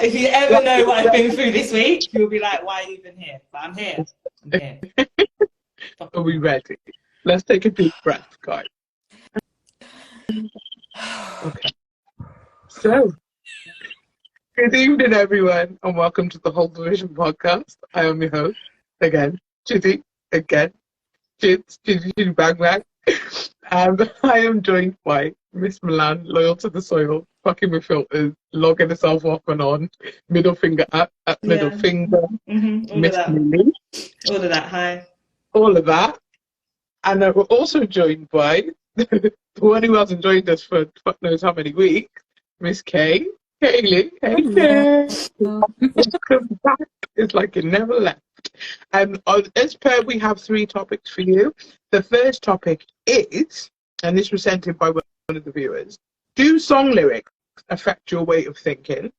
If you ever know what I've been through this week, you'll be like, why are you even here? But I'm here. I'm here. Are we ready? Let's take a deep breath, guys. Okay. So, good evening, everyone, and welcome to the Whole Division podcast. I am your host, again, Chitty, again, Chitty, bang, bang. And I am joined by Miss Milan, loyal to the soil, fucking with filters, logging herself off and on, middle finger up, middle finger, Miss Millie. All of that, hi. All of that. And we're also joined by the one who hasn't joined us for fuck knows how many weeks, Miss Kay. Kaylee. Hey, welcome back. It's like it never left. As per, we have 3 topics for you. The first topic is, and this was sent in by one of the viewers, do song lyrics affect your way of thinking?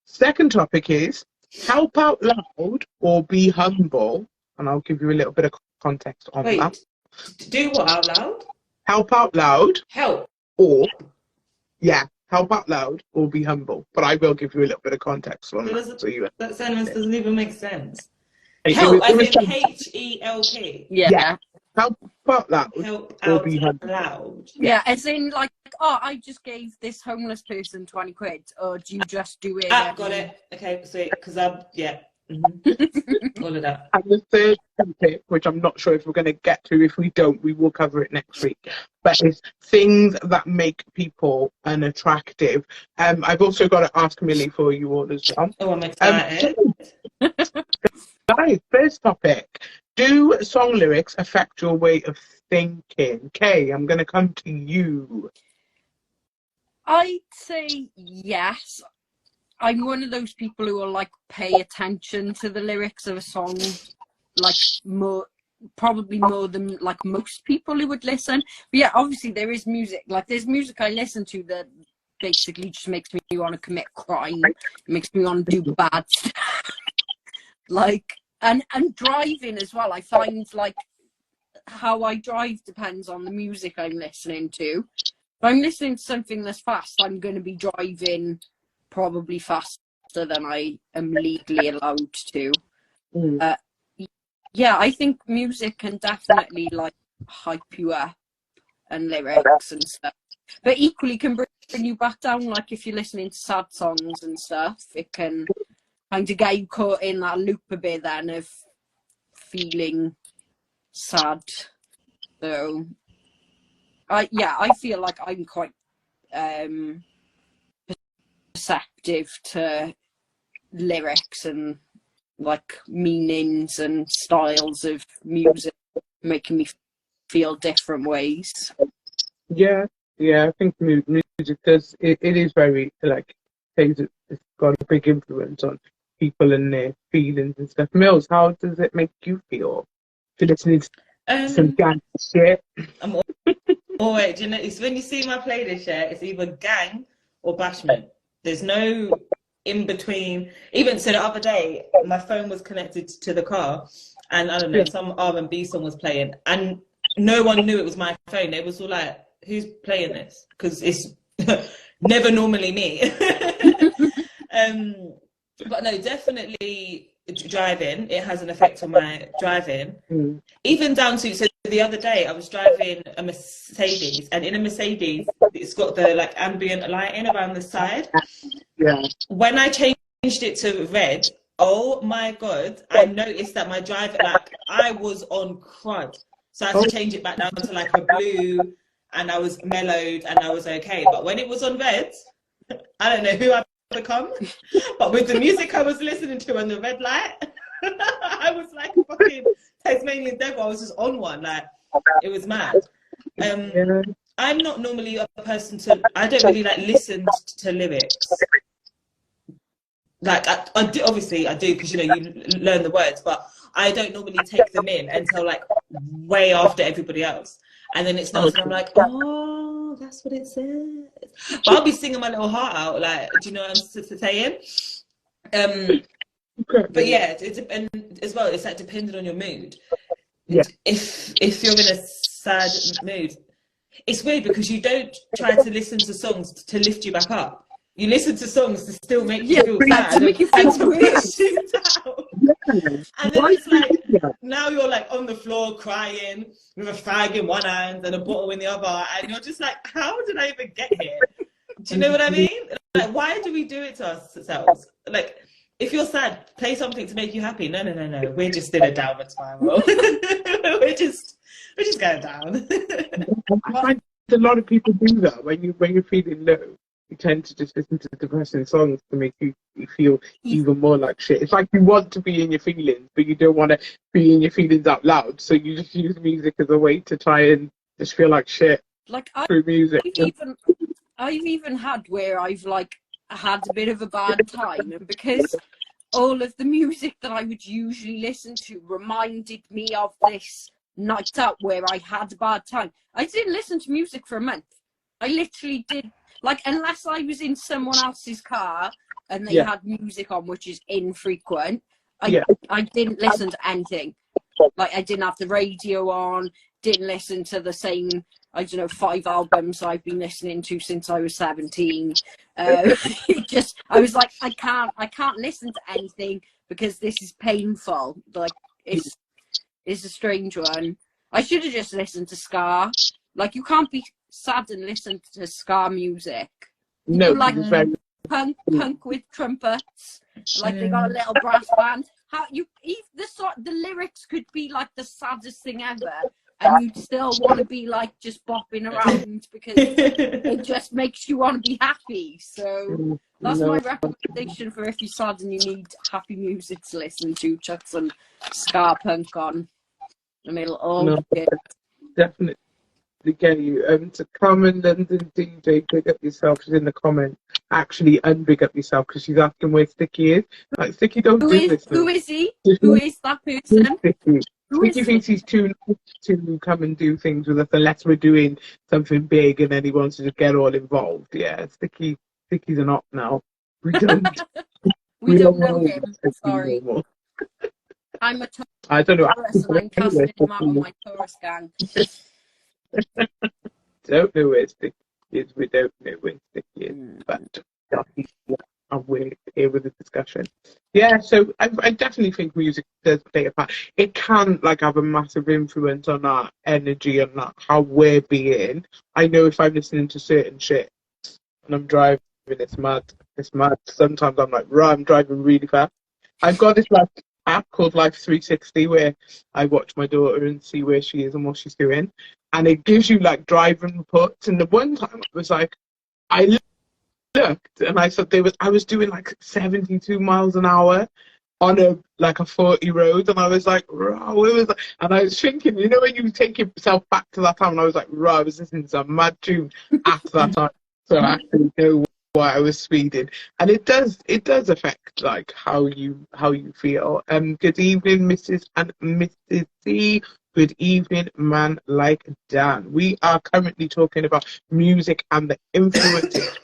Second topic is, help out loud or be humble? And I'll give you a little bit of context on that. Do what out loud? Help out loud. Help. Or, help out loud or be humble. But I will give you a little bit of context on that. That sentence doesn't even make sense. Help, as in H-E-L-P. Yeah. Help out loud help or out be humble. loud. Yeah, as in like, oh, I just gave this homeless person 20 quid. Or do you just do it? Got it. Okay, sweet. Because all of that. And the third topic, which I'm not sure if we're going to get to, if we don't, we will cover it next week, but it's things that make people unattractive. I've also got to ask Millie for you all as well. Oh, I'm excited. Guys, first topic. Do song lyrics affect your way of thinking? Kay, I'm going to come to you. I'd say yes. I'm one of those people who will like pay attention to the lyrics of a song, like probably more than like most people who would listen. But yeah, obviously there is music. Like there's music I listen to that basically just makes me want to commit crime. It makes me want to do bad stuff. Like and driving as well. I find like how I drive depends on the music I'm listening to. If I'm listening to something that's fast, I'm going to be driving probably faster than I am legally allowed to. Yeah, I think music can definitely like hype you up and lyrics and stuff, but equally can bring you back down. Like if you're listening to sad songs and stuff, it can kind of get you caught in that loop a bit then of feeling sad. So I feel like I'm quite perceptive to lyrics and like meanings and styles of music making me feel different ways. Yeah, I think music does, it is very like, it's got a big influence on people and their feelings and stuff. Mills, how does it make you feel if you're listening to some gang shit? I'm always, you know, it's when you see my playlist, it's either gang or bashment. There's no in between. Even so, the other day, my phone was connected to the car, and I don't know, some R&B song was playing, and no one knew it was my phone. They was all like, "Who's playing this?" Because it's never normally me. But no, definitely driving. It has an effect on my driving. Even down to, so the other day I was driving a Mercedes, and in a Mercedes it's got the like ambient lighting around the side. When I changed it to red, oh my god, I noticed that my driver, like I was on crud, so I had to change it back down to like a blue, and I was mellowed and I was okay. But when it was on red, I don't know who I've become, but with the music I was listening to and the red light, I was like a fucking Tasmanian devil. I was just on one, like it was mad. I'm not normally a person I don't really like listen to lyrics. Like I do, obviously I do, because you know you learn the words, but I don't normally take them in until like way after everybody else, and then it's not. And I'm like, oh, that's what it says. But I'll be singing my little heart out, like, do you know what I'm saying? But yeah, and as well, it's like depending on your mood. If you're in a sad mood, it's weird because you don't try to listen to songs to lift you back up. You listen to songs to still make you feel sad, to make you feel worse. And then it's like, now you're like on the floor crying with a fag in one hand and a bottle in the other, and you're just like, how did I even get here? Do you know what I mean? Like, why do we do it to ourselves? Like, if you're sad, play something to make you happy. No. We're just in a downward spiral. we're just going down. I find a lot of people do that when you're feeling low. You tend to just listen to depressing songs to make you feel even more like shit. It's like you want to be in your feelings, but you don't want to be in your feelings out loud. So you just use music as a way to try and just feel like shit. Like through music. I've even had where I've like had a bit of a bad time, and because all of the music that I would usually listen to reminded me of this night out where I had a bad time, I didn't listen to music for a month. I literally did. Like, unless I was in someone else's car and they had music on, which is infrequent, I didn't listen to anything. Like, I didn't have the radio on, didn't listen to the same, I don't know, 5 albums I've been listening to since I was 17. I was like, I can't listen to anything because this is painful. Like, it's a strange one. I should have just listened to ska. Like, you can't be sad and listen to ska music. No, like punk with trumpets. Like they got a little brass band. The lyrics could be like the saddest thing ever, and you'd still want to be like just bopping around because it just makes you want to be happy. So that's my recommendation for if you're sad and you need happy music to listen to. Chuck some ska punk on, and it'll all be good. Definitely. Get you to Carmen London DJ, big up yourself. She's in the comment. Actually, unbig up yourself because she's asking where Sticky is. Like, Sticky, don't do this. Who is he? Who is that person? Sticky thinks he's too nice to come and do things with us unless we're doing something big, and then he wants to just get all involved. Yeah, Sticky's an op now. We don't. we don't know him. Sorry. I'm a I don't know. tourist and I'm casting him out on my tourist gang. Don't know where Sticky is. We don't know where Sticky is, but we're here with the discussion. Yeah, so I definitely think music does play a part. It can like have a massive influence on our energy and how we're being. I know if I'm listening to certain shit and I'm driving, it's mad. Sometimes I'm like, I'm driving really fast. I've got this like app called Life 360 where I watch my daughter and see where she is and what she's doing, and it gives you like driving reports. And the one time it was like, I looked and I thought I was doing like 72 miles an hour on a 40 road, and I was like, and I was thinking, you know, when you take yourself back to that time, and I was like, I was listening to some mad tune at that time, so I actually know why I was speeding, and it does affect like how you feel. Good evening, Mrs. and Mrs. C. Good evening, man like Dan. We are currently talking about music and the influences.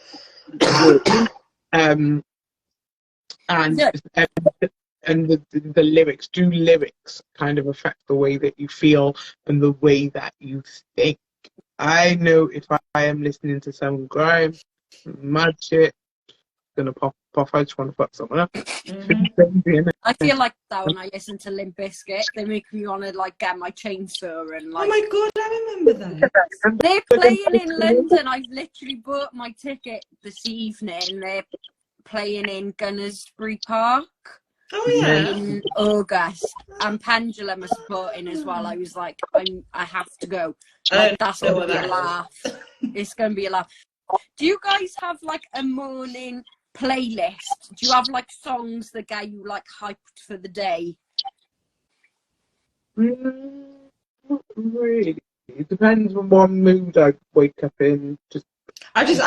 And the lyrics. Do lyrics kind of affect the way that you feel and the way that you think? I know if I am listening to some grime, mad shit, gonna pop off. I just want to fuck someone up. I feel like that when I listen to Limp Bizkit. They make me want to like get my chainsaw and like. Oh my god, I remember that. They're playing in London. I've literally bought my ticket this evening. They're playing in Gunnersbury Park. Oh yeah. In August, and Pendulum are supporting as well. I was like, I have to go. Like, that's gonna be a laugh. It's gonna be a laugh. Do you guys have like a morning playlist? Do you have like songs that get you like hyped for the day? Not really. It depends on what mood I wake up in. I just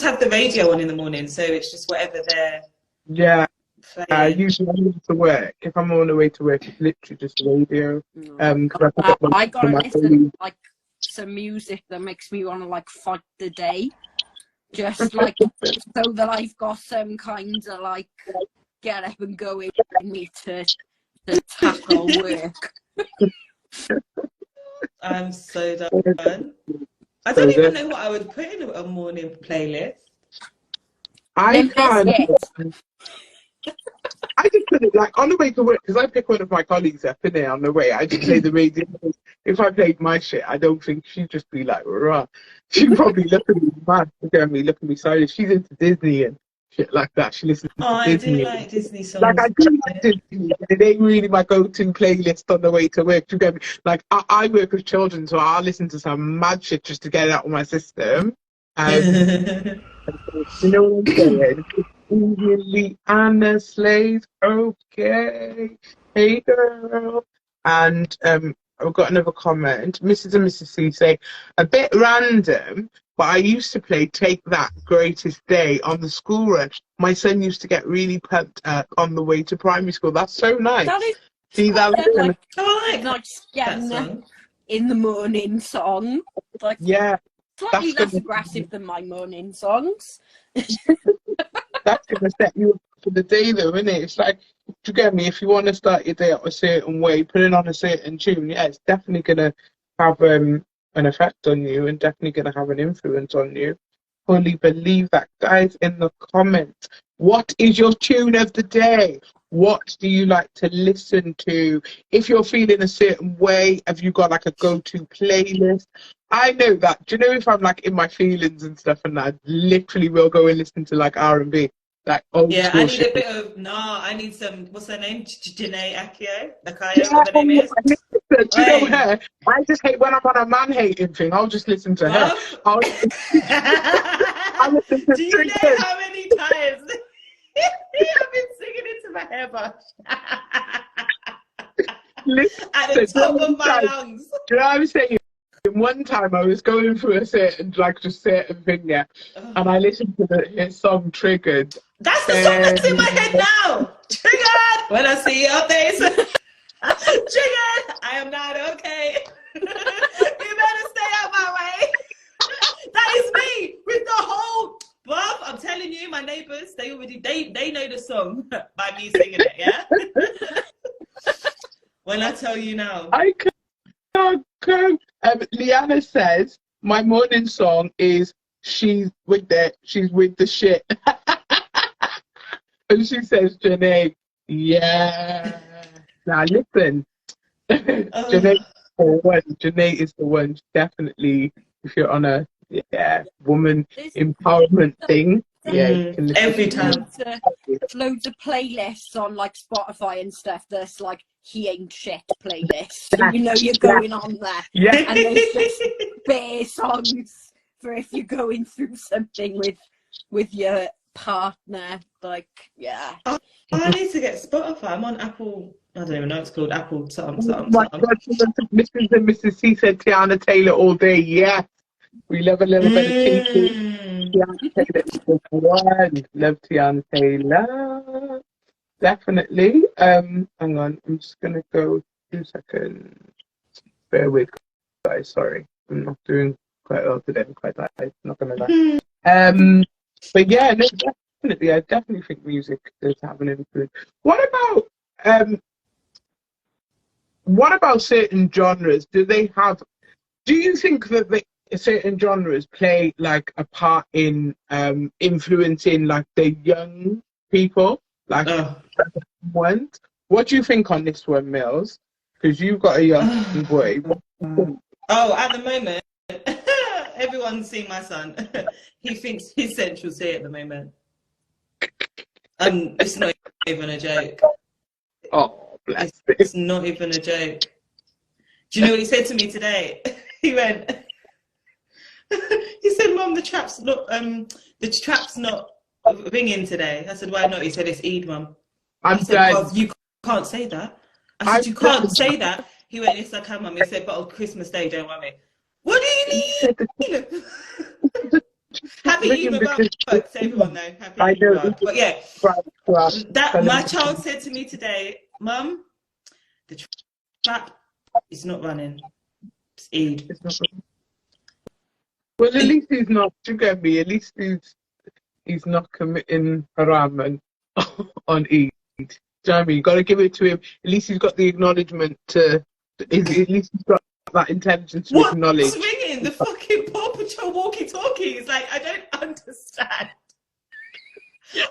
have the radio on in the morning, so it's just whatever they're. Yeah. Usually I'm on to work. If I'm on the way to work, it's literally just radio. I gotta listen to like some music that makes me want to like fight the day, just like so that I've got some kind of like get up and go in me to tackle work. I'm so done. I don't even know what I would put in a morning playlist. I just put it like on the way to work, because I pick one of my colleagues up in there on the way. I just play the radio. If I played my shit, I don't think she'd just be like, rah. She'd probably look at me mad, look at me sorry. She's into Disney and shit like that. She listens to Disney. I do like Disney songs. Like, I do like Disney. It ain't really my go-to playlist on the way to work. Do you get me? Like, I work with children, so I'll listen to some mad shit just to get it out of my system. And you know what I'm saying? Leighanna Slays, okay. Hey, girl. And I've got another comment. Mrs. and Mrs. C say, a bit random, but I used to play Take That, Greatest Day on the school run. My son used to get really pumped up on the way to primary school. That's so nice. That is See, that was nice getting in the morning song. Like, yeah. Slightly less aggressive than my morning songs. That's going to set you up for the day, though, isn't it? It's like, do you get me? If you want to start your day out a certain way, putting on a certain tune, yeah, it's definitely going to have an effect on you and definitely going to have an influence on you. Fully believe that. Guys, in the comments, what is your tune of the day? What do you like to listen to? If you're feeling a certain way, have you got like a go-to playlist? I know that. Do you know if I'm like in my feelings and stuff and that, I literally will go and listen to like R&B. Like old yeah, school I need shit. a bit of I need some. What's her name? Janae Akio. What the name is? Do you know her? I just hate when I'm on a man hating thing. I'll just listen to her. I'll listen to do you know how many times I've been singing into my hairbrush at the top of my lungs? Do you know what I'm saying? One time I was going through a certain thing, yeah, and I listened to his song Triggered. That's the song that's in my head now. Triggered when I see your face. Triggered. I am not okay. You better stay out my way. That is me with the whole. Bob, I'm telling you, my neighbours, they know the song by me singing it. Yeah. When I tell you now, I can't. Leighanna says my morning song is she's with the shit. And she says, Janae, yeah. Now listen, Janae is the one. Definitely, if you're on a woman empowerment thing, you can listen every time. Loads of playlists on like Spotify and stuff. There's like he ain't shit playlist. So you know you're going on there. Yeah. And there's just bare songs for if you're going through something with your partner. Like, yeah. Oh, I need to get Spotify. I'm on Apple. I don't even know it's called Apple something. Mrs. and Mrs. C said Tiana Taylor all day. Yeah. We love a little bit of Tinky. Tiana Taylor is the one. Love Tiana Taylor. Definitely. Hang on. I'm just going to go 2 seconds. Bear with, guys. Sorry. I'm not doing quite well today. I'm quite tired. Not going to lie. But yeah, no, definitely. I definitely think music does have an influence. What about certain genres? Do you think that certain genres play like a part in influencing like the young people, like ones? What do you think on this one, Mills? Because you've got a young boy. Oh, at the moment, everyone's seen my son. He thinks he's Central C at the moment. It's not even a joke. Oh, bless him. It's not even a joke. Do you know what he said to me today? He went. He said, "Mum, the trap's not ringing today." I said, "Why not?" He said, "It's Eid, Mum." I said, "Well, you can't say that." I said, "You can't say that." He went, "It's like, Mum." He said, "But on Christmas Day, don't worry." What do you need? Happy Eid to everyone, though. Happy Eid. But yeah, that my child said to me today, "Mum, the trap is not running. It's Eid." Well, at least he's not. You get me? At least he's not committing haram on Eid. Do you know what I mean? You got to give it to him. At least he's got the acknowledgement to. At least he's got that intelligence to acknowledge. What's ringing? The fucking pop with your walkie-talkies? Like, I don't understand.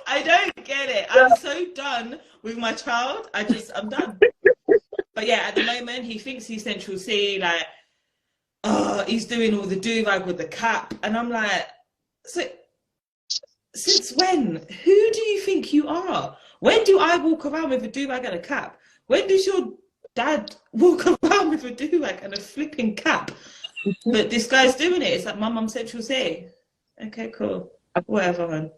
I don't get it. I'm so done with my child. I'm done. But yeah, at the moment, he thinks he's Central C. Like, oh, he's doing all the do-rag with the cap. And I'm like, so since when? Who do you think you are? When do I walk around with a do-rag and a cap? When does your dad walk around with a do-rag and a flipping cap? But this guy's doing it. It's like, Mum, I'm Central C. Okay, cool. Whatever, man.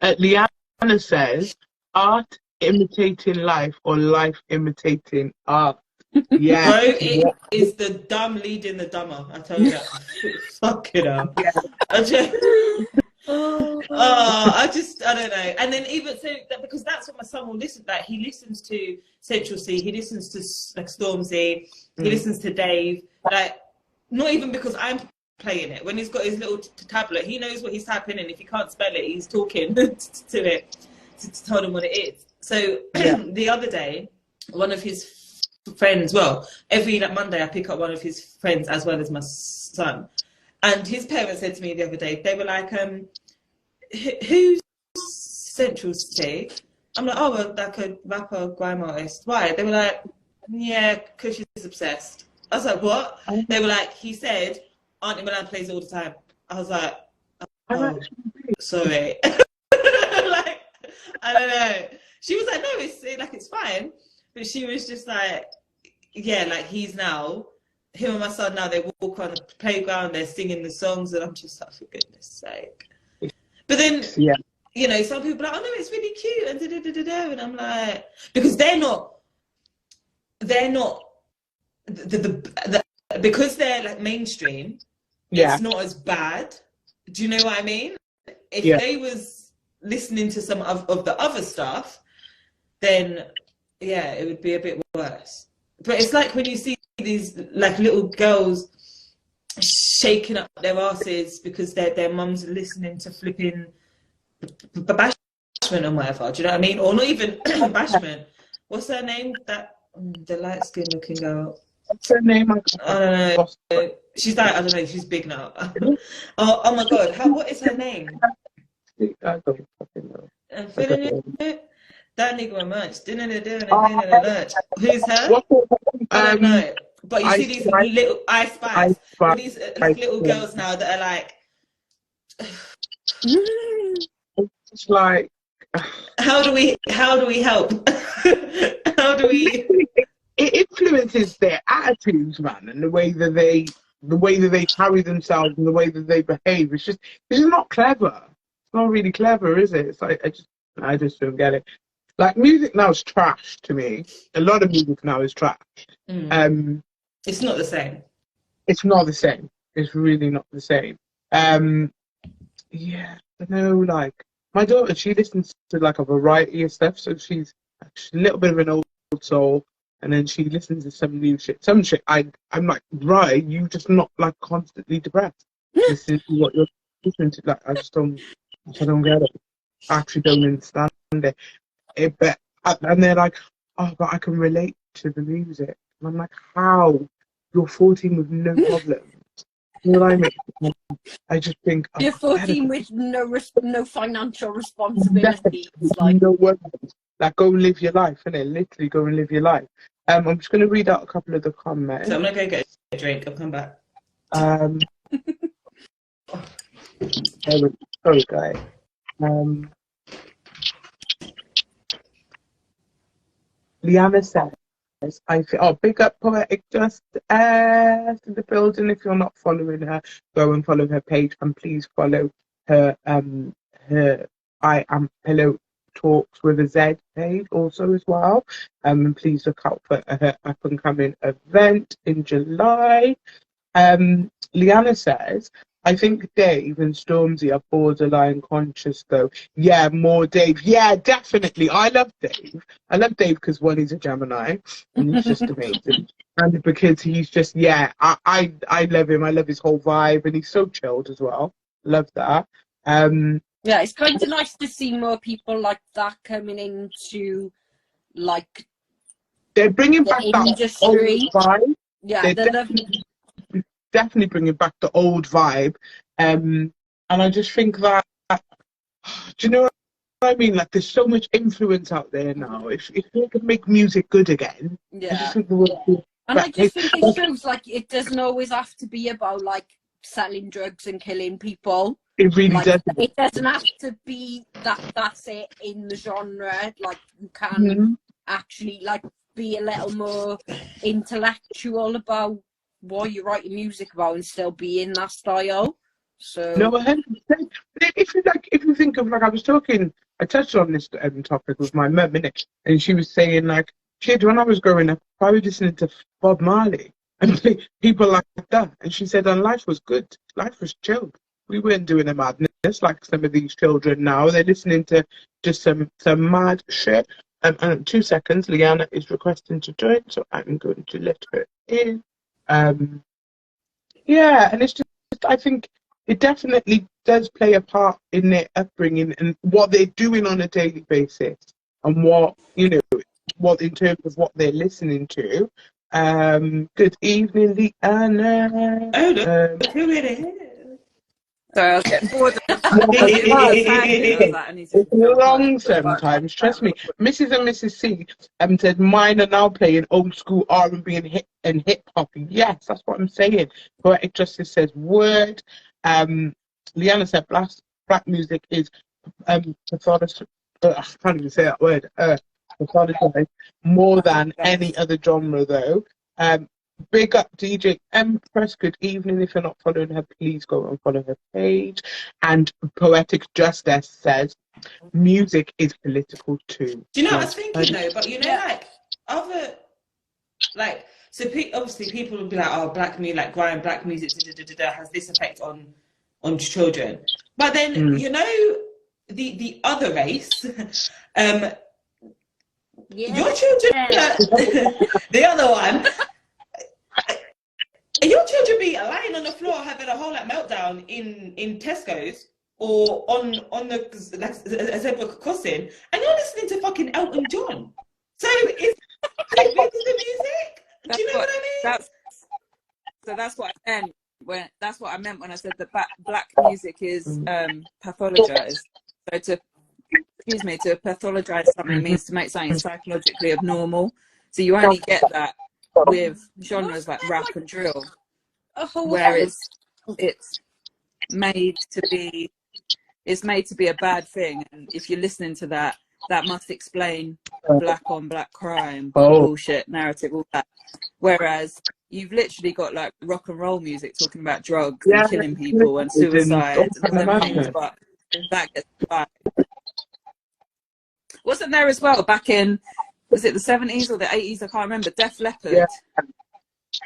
Leighanna says, art imitating life or life imitating art. Yeah. Bro, it is the dumb leading the dumber. I tell you that. Fuck it up. Yeah. I don't know. And then even so, because that's what my son will listen. Like, he listens to Central C. He listens to like Stormzy. He listens to Dave. Like, not even because I'm playing it. When he's got his little tablet, he knows what he's typing in. If he can't spell it, he's talking to it to tell them what it is. So the other day, one of his friends, well, every Monday I pick up one of his friends as well as my son, and his parents said to me the other day, they were like, who's Central C? I'm like, oh, well, like a rapper, grime artist. Why? They were like, yeah, because she's obsessed. I was like, what? They were like, he said Auntie Milan plays it all the time. I was like, oh, sorry. Like, I don't know. She was like, no, it's fine. But she was just like, yeah, like him and my son now, they walk on the playground, they're singing the songs, and I'm just like, for goodness sake. But then, you know, some people are like, oh no, it's really cute, and da-da-da-da-da, and I'm like, because they're not, because they're like mainstream, it's not as bad. Do you know what I mean? If they was listening to some of the other stuff, then yeah, it would be a bit worse. But it's like when you see these like little girls shaking up their asses because their mums are listening to flipping Bashment and whatever. Do you know what I mean? Or not even Bashment. What's her name? That the light skinned looking girl. What's her name? I don't know. She's like, I don't know. She's big now. Oh my god! What is her name? I don't fucking know. I'm feeling it. That nigga merch. Merch. Who's her? I don't know. But you see these little Ice Spice. These like little girls now that are like. It's like. How do we help? How do we? It influences their attitudes, man, and the way that they carry themselves and the way that they behave. It's just not clever. It's not really clever, is it? It's like I just don't get it. Like, music now is trash to me. A lot of music now is trash. It's not the same. It's not the same. It's really not the same. Yeah, I know. Like, my daughter, she listens to like a variety of stuff. So she's a little bit of an old soul, and then she listens to some new shit. Some shit, I'm like, right, you just not like constantly depressed. This is what you're listening to. Like, I don't get it. I actually don't understand it. And they're like, oh, but I can relate to the music. And I'm like, how? You're 14 with no problems. You know what I mean? I just think you're 14 with no financial responsibilities. Like, no worries. Like, go and live your life, innit? Literally, go and live your life. I'm just going to read out a couple of the comments. So I'm going to go get a drink. I'll come back. Sorry, guys. Leighanna says, big up Poetic Just in the building. If you're not following her, go and follow her page, and please follow her her I Am Pillow Talks with a Z page also as well. And please look out for her up and coming event in July. Leighanna says, I think Dave and Stormzy are borderline conscious though. Yeah, more Dave. Yeah, definitely. I love Dave. I love Dave because one, he's a Gemini and he's just amazing. And because he's just, I love him. I love his whole vibe, and he's so chilled as well. Love that. Yeah, it's kind of nice to see more people like that coming into, like, they're bringing back industry. that old vibe. Yeah, definitely bringing back the old vibe. And I just think that, do you know what I mean? Like, there's so much influence out there now. If they could make music good again, I just think the world would be and I just think it shows, like, it doesn't always have to be about, like, selling drugs and killing people. It really like, does. It doesn't have to be that's it in the genre. Like, you can actually, like, be a little more intellectual about what you're writing music about and still be in that style. So No, 100%. If you think of, like, I touched on this topic with my mum, innit? And she was saying, like, kid, when I was growing up, I was listening to Bob Marley and people like that. And she said, and life was good. Life was chill. We weren't doing a madness like some of these children now. They're listening to just some mad shit. And 2 seconds, Leighanna is requesting to join, so I'm going to let her in. Yeah, and it's just, I think it definitely does play a part in their upbringing and what they're doing on a daily basis, and what, you know, what in terms of what they're listening to. Good evening, Leighanna. Oh, look who it is. sorry, I was getting bored. It's long sometimes, trust me. Mrs. and Mrs. C said mine are now playing old school R&B and hip hop. Yes, that's what I'm saying. Poetic Justice says word. Leighanna said black music is pathologized. I can't even say that word. Pathologized more than any other genre, though. Big up DJ Empress. Good evening. If you're not following her, please go and follow her page. And Poetic Justice says music is political too. Do you know what I was thinking though? But you know, like other, like, so obviously people will be like, oh, black music, like grime, black music has this effect on children. But then you know the other race, your children, the other one. Your children be lying on the floor having a whole meltdown in Tesco's or on the zebra crossing, and you're listening to fucking Elton John. So is it the music? Do you know what I mean? That's what I meant when I said that black music is pathologized. So to pathologize something means to make something psychologically abnormal. So you only get that with genres like rap and drill, where it's made to be a bad thing, and if you're listening to that must explain black on black crime, bullshit narrative, all that. Whereas you've literally got like rock and roll music talking about drugs and killing people and suicide and all them things, but that gets bad. Wasn't there as well back in, was it the 70s or the 80s? I can't remember. Def Leppard.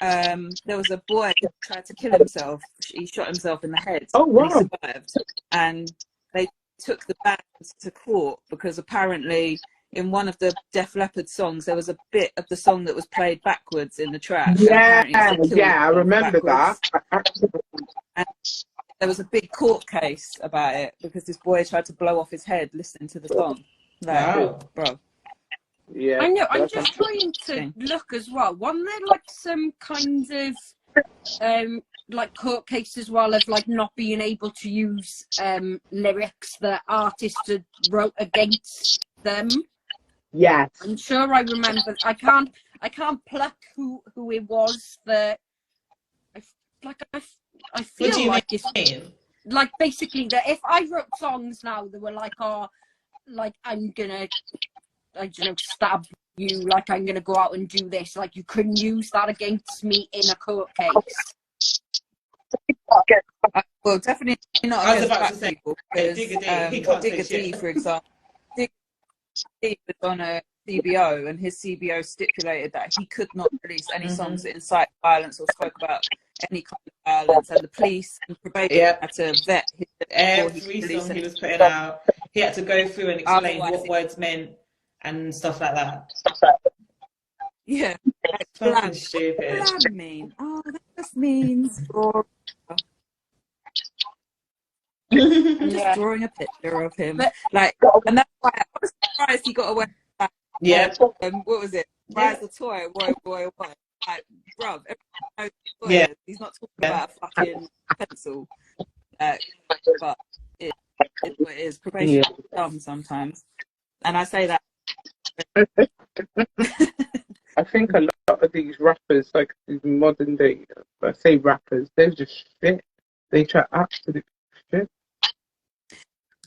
Yeah. There was a boy who tried to kill himself. He shot himself in the head. Oh, wow. And he survived. And they took the band to court because apparently in one of the Def Leppard songs there was a bit of the song that was played backwards in the track. Yeah, I remember that. And there was a big court case about it because this boy tried to blow off his head listening to the song. Like, wow, bro. Yeah, I know. I'm just trying to look as well. Wasn't there like some kinds of like court case as well of like not being able to use lyrics that artists had wrote against them? Yes, I'm sure I remember. I can't pluck who it was that I feel like it's like basically that if I wrote songs now that were like, oh, like I'm gonna, I don't know, stab you, like I'm gonna go out and do this, like you couldn't use that against me in a court case. Well, definitely not against black people, because Digger D, for example, Digger D was on a CBO, and his CBO stipulated that he could not release any songs that incite violence or spoke about any kind of violence, and the police and probation had to vet his every song he was putting out. He had to go through and explain what words meant and stuff like that. Yeah, fucking stupid. What does that mean? Oh, that just means for. I'm just drawing a picture of him, like, and that's why I was surprised he got away with that. Yeah. What was it? Rise the toy, boy. like, bruv, everyone knows what Yeah. it is. He's not talking about a fucking pencil. But it is what it is. Probation is dumb sometimes. And I say that. I think a lot of these rappers, like these modern day, I say rappers, they're just shit. They try absolute shit.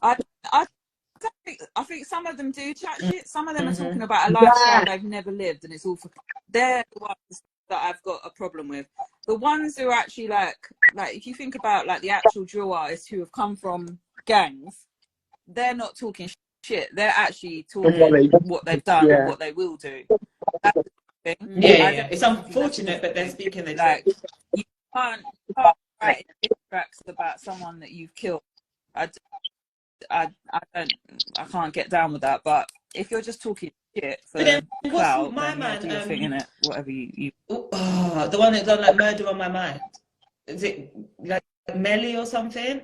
I think some of them do chat shit. Some of them are talking about a lifestyle they've never lived, and it's all for. They're the ones that I've got a problem with. The ones who are actually like if you think about like the actual drill artists who have come from gangs, they're not talking shit. They're actually talking what they've done and what they will do. That's the thing. Yeah. It's unfortunate, but they're speaking the truth. You can't write tracks about someone that you've killed. I can't get down with that. But if you're just talking shit for clout, then do your thing in it. Whatever you. Oh, the one that done like Murder on My Mind. Is it like Melly or something?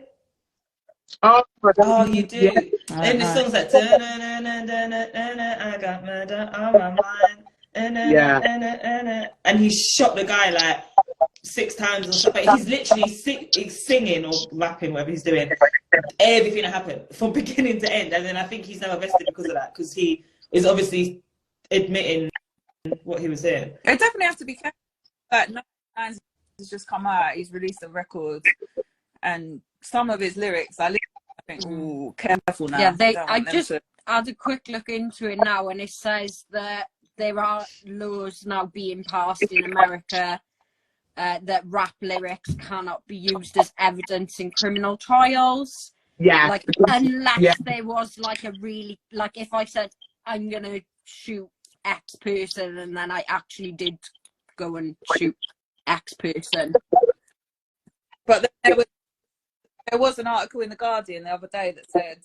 Oh, you do. And the song's like I got murder on my mind. And he shot the guy like 6 times or something. He's literally singing or rapping, whatever he's doing. Everything that happened from beginning to end. And then I think he's now arrested because of that, because he is obviously admitting what he was saying. It definitely has to be careful. But no, has just come out. He's released a record, and some of his lyrics, I think, ooh, careful now. Yeah, I just had a quick look into it now, and it says that there are laws now being passed in America that rap lyrics cannot be used as evidence in criminal trials. Yeah. Like, unless there was like a really, like if I said, I'm going to shoot X person, and then I actually did go and shoot X person. But there was an article in The Guardian the other day that said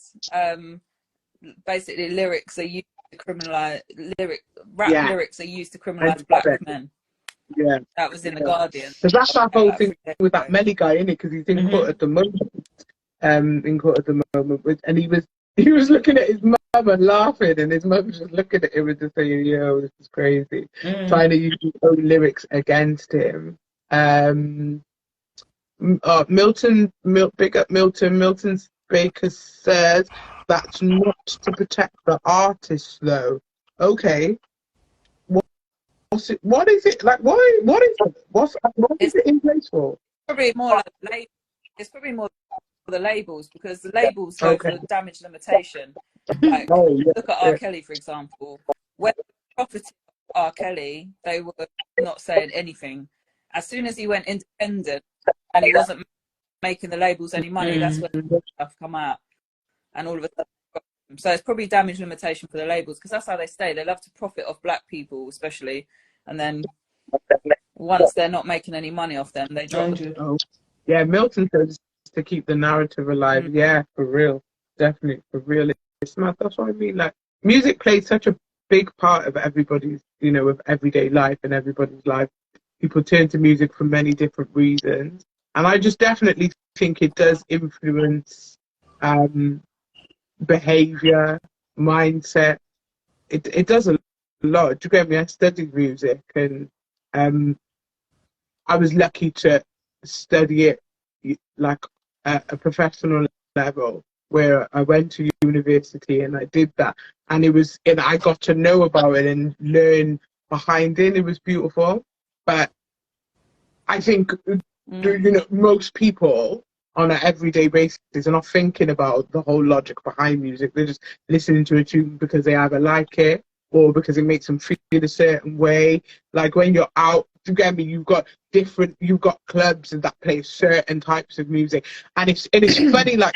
basically lyrics are used to criminalize lyrics are used to criminalize black men. Yeah, that was in The Guardian. Because that's that whole thing with that Melly guy, isn't it? Because he's in court at the moment. And he was looking at his mum and laughing, and his mum was just looking at him and just saying, "Yo, this is crazy." Trying to use his own lyrics against him. Milton Baker says that's not to protect the artist, though. Okay. What is it like? What is it? What is it in place for? Probably more like it's probably more for the labels, because the labels go for damage limitation. Like, look at R. Kelly, for example. When they profited R. Kelly, they were not saying anything. As soon as he went independent and he wasn't making the labels any money, that's when the stuff come out, and all of a sudden. So it's probably damage limitation for the labels, because that's how they stay. They love to profit off black people, especially, and then once they're not making any money off them, they drop them. Yeah, Milton says to keep the narrative alive. Yeah, for real, definitely, for real. It's mad. That's what I mean. Like, music plays such a big part of everybody's, of everyday life and everybody's life. People turn to music for many different reasons, and I just definitely think it does influence behavior, mindset. It does a lot. Do you get me? I studied music, and I was lucky to study it like at a professional level, where I went to university and I did that, and I got to know about it and learn behind it. It was beautiful. But I think most people on an everyday basis are not thinking about the whole logic behind music. They're just listening to a tune because they either like it or because it makes them feel a certain way. Like when you're out, you get me, you've got clubs that play certain types of music. And it's funny, like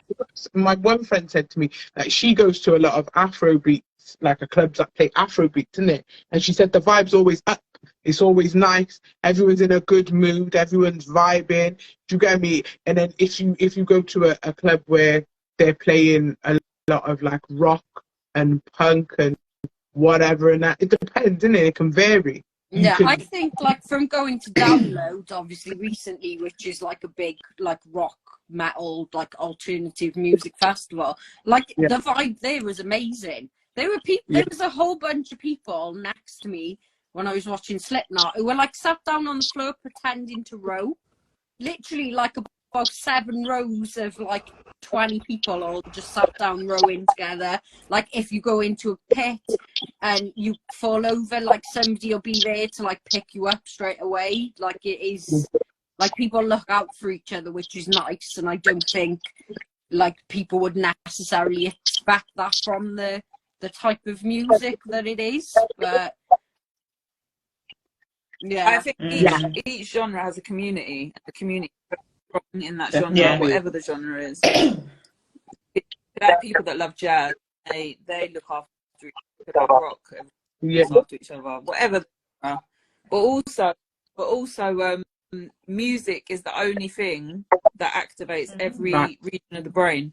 my one friend said to me, like she goes to a lot of Afro beats, like a clubs that play Afro beats, isn't it? And she said the vibe's always up. It's always nice. Everyone's in a good mood. Everyone's vibing. Do you get me? And then if you go to a club where they're playing a lot of like rock and punk and whatever, and that, it depends, innit? It can vary. I think like from going to Download, obviously recently, which is like a big like rock metal like alternative music festival. Like the vibe there was amazing. There were people. There was a whole bunch of people next to me when I was watching Slipknot, who were like sat down on the floor pretending to row. Literally like about 7 rows of like 20 people all just sat down rowing together. Like if you go into a pit and you fall over, like somebody will be there to like pick you up straight away. Like it is, like people look out for each other, which is nice. And I don't think like people would necessarily expect that from the type of music that it is. But yeah, I think each genre has a community. The community in that genre, whatever the genre is. There are people that love jazz. They look after each other, rock, after each other, whatever they are. But also, music is the only thing that activates every region of the brain.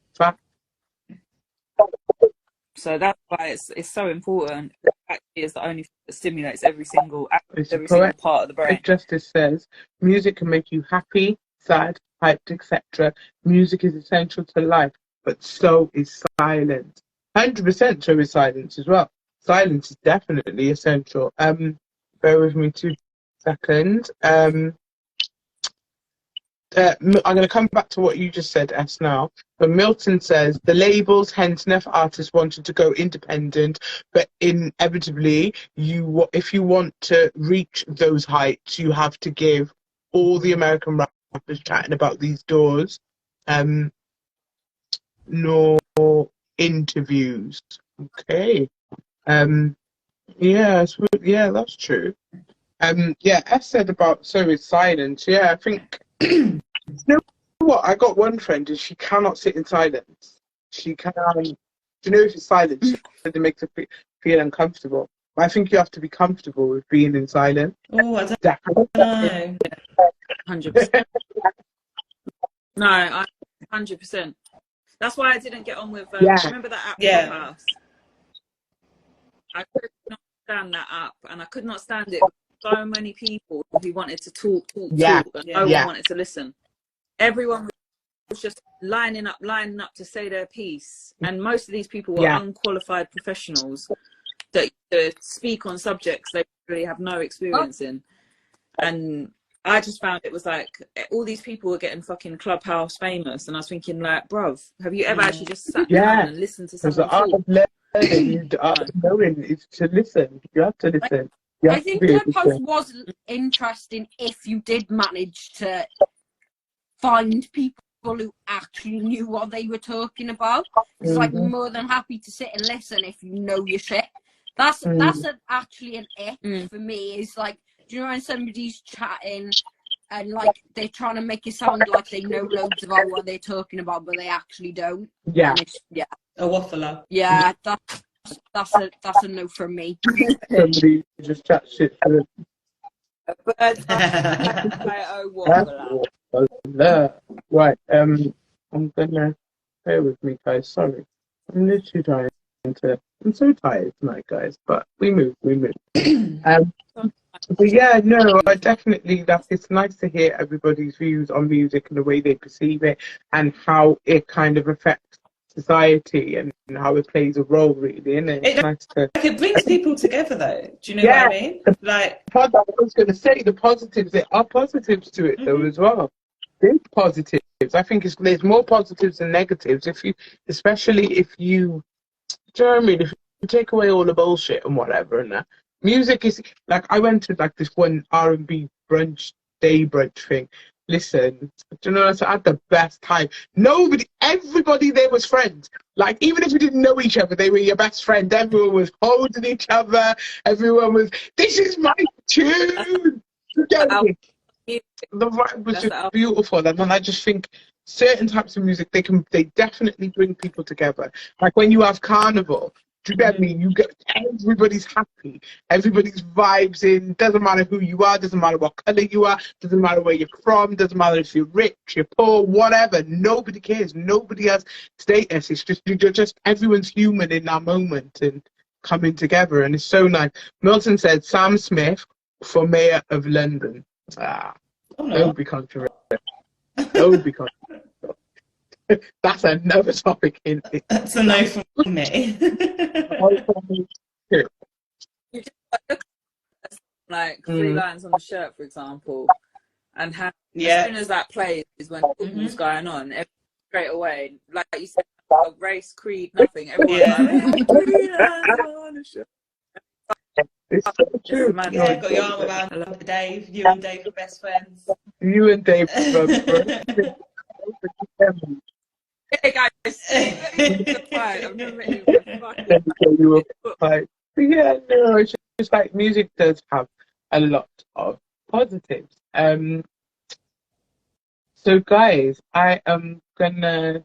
So that's why it's so important. It actually is the only thing that stimulates every single part of the brain. It just says music can make you happy, sad, hyped, etc. Music is essential to life, but so is silence. 100% so is silence as well. Silence is definitely essential. Bear with me 2 seconds. I'm going to come back to what you just said, S, now. But Milton says, the labels, hence enough artists wanted to go independent, but inevitably, if you want to reach those heights, you have to give all the American rappers chatting about these doors no interviews. Okay. Yeah, that's true. S said about so is silence. Yeah, I think you know what? I got one friend and she cannot sit in silence. She can. Do you know if it's silence? It makes her feel uncomfortable. But I think you have to be comfortable with being in silence. Oh, I don't know. 100%. No, 100%. That's why I didn't get on with. Remember that app? Yeah. I could not stand that app, and I could not stand it. So many people who wanted to talk, and no one wanted to listen. Everyone was just lining up to say their piece, and most of these people were unqualified professionals that speak on subjects they really have no experience in. And I just found it was like all these people were getting fucking Clubhouse famous, and I was thinking like, bruv, have you ever actually just sat down and listened to someone talk? The art of knowing is to listen. You have to listen. I think Clubhouse was interesting if you did manage to find people who actually knew what they were talking about. It's like more than happy to sit and listen if you know your shit. That's actually an ick for me. Is like, do you know when somebody's chatting and like they're trying to make it sound like they know loads about what they're talking about, but they actually don't? Yeah. A waffler. Yeah, that's a no from me. Somebody just chat shit to them. Right, I'm gonna bear with me, guys. Sorry, I'm literally trying to. I'm so tired tonight, guys. But we move. But yeah, no, I definitely. It's nice to hear everybody's views on music and the way they perceive it, and how it kind of affects society and how it plays a role, really, isn't it? It's nice to. It brings people together, though. Do you know what I mean? Like, I was going to say the positives. There are positives to it, though, as well. Big positives. I think there's more positives than negatives. Especially if you, do you know what I mean? If you take away all the bullshit and whatever, and that music is like, I went to like this one R&B day brunch thing. Listen, do you know what I had the best time. Everybody there was friends. Like, even if you didn't know each other, they were your best friend. Everyone was holding each other. Everyone was, this is my tune. The vibe was just beautiful. And then I just think certain types of music, they definitely bring people together. Like when you have Carnival, do you get me? You get everybody's happy, everybody's vibes in. Doesn't matter who you are, doesn't matter what color you are, doesn't matter where you're from, doesn't matter if you're rich, you're poor, whatever. Nobody cares. Nobody has status. It's just you're just everyone's human in that moment and coming together, and it's so nice. Milton said Sam Smith for Mayor of London. That would be controversial. That would be controversial. That's another topic in it. That's a no for me. like 3 lines on the shirt, for example, and how as soon as that plays is when football's going on, straight away, like you said, race, creed, nothing. Everyone's like, 3 lines on the shirt. It's so true. Yeah, got your arm around Dave. You and Dave are best friends. You and Dave are best friends. Hey guys, I've never met you. Yeah, no, it's just like music does have a lot of positives. So guys, I am gonna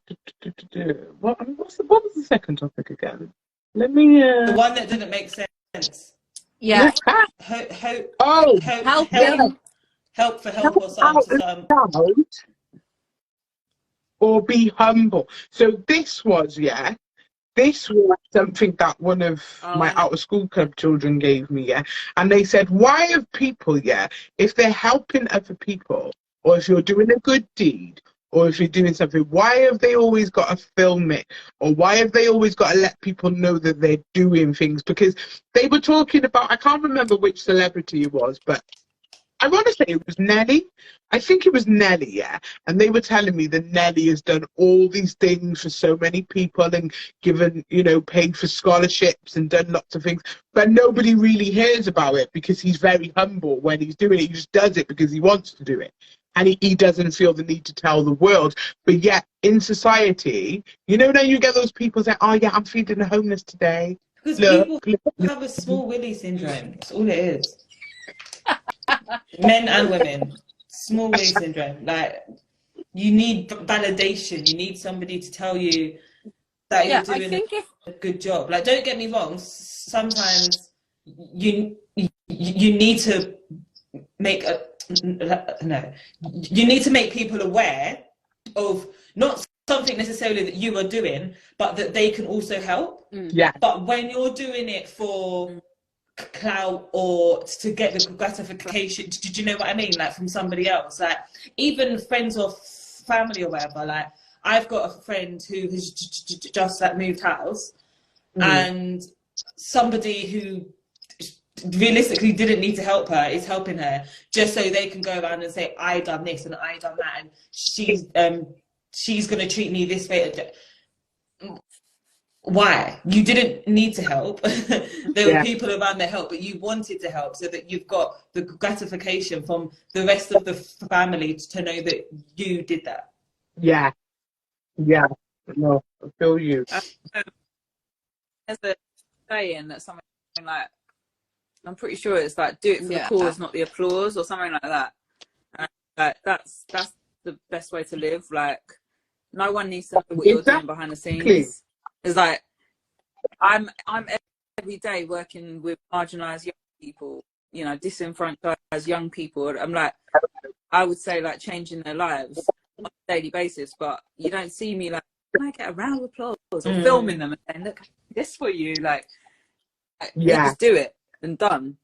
what was the second topic again? Let me the one that didn't make sense. Yeah. Help for help or something. Or be humble. So this was something that one of my out of school club children gave me, and they said, why have people, if they're helping other people, or if you're doing a good deed, or if you're doing something, why have they always got to film it, or why have they always got to let people know that they're doing things? Because they were talking about, I can't remember which celebrity it was, but I want to say it was Nelly. I think it was Nelly, and they were telling me that Nelly has done all these things for so many people and given, paid for scholarships and done lots of things, but nobody really hears about it because he's very humble when he's doing it. He just does it because he wants to do it, and he doesn't feel the need to tell the world. But yet in society, now you get those people say, oh yeah, I'm feeding the homeless today. Because people have a small willy syndrome. That's all it is. Men and women, small willy syndrome. Like, you need validation. You need somebody to tell you that you're doing a good job. Like, don't get me wrong. Sometimes you need to make you need to make people aware of not something necessarily that you are doing, but that they can also help. Yeah. But when you're doing it for clout or to get the gratification, did you know what I mean, like from somebody else, like even friends or family or whatever, like I've got a friend who has just like moved house, and somebody who realistically didn't need to help her is helping her just so they can go around and say, I done this and I done that, and she's gonna treat me this way. Why? You didn't need to help. There were people around that help, but you wanted to help so that you've got the gratification from the rest of the family to know that you did that. Yeah. No, I feel you. There's a saying that something like, I'm pretty sure it's like, do it for the cause, not the applause, or something like that. And like that's the best way to live. Like, no one needs to know what you're doing behind the scenes. It's like I'm every day working with marginalised young people, disenfranchised young people. I'm like, I would say like changing their lives on a daily basis, but you don't see me like, can I get a round of applause or filming them and saying, look, this for you, like just do it and done.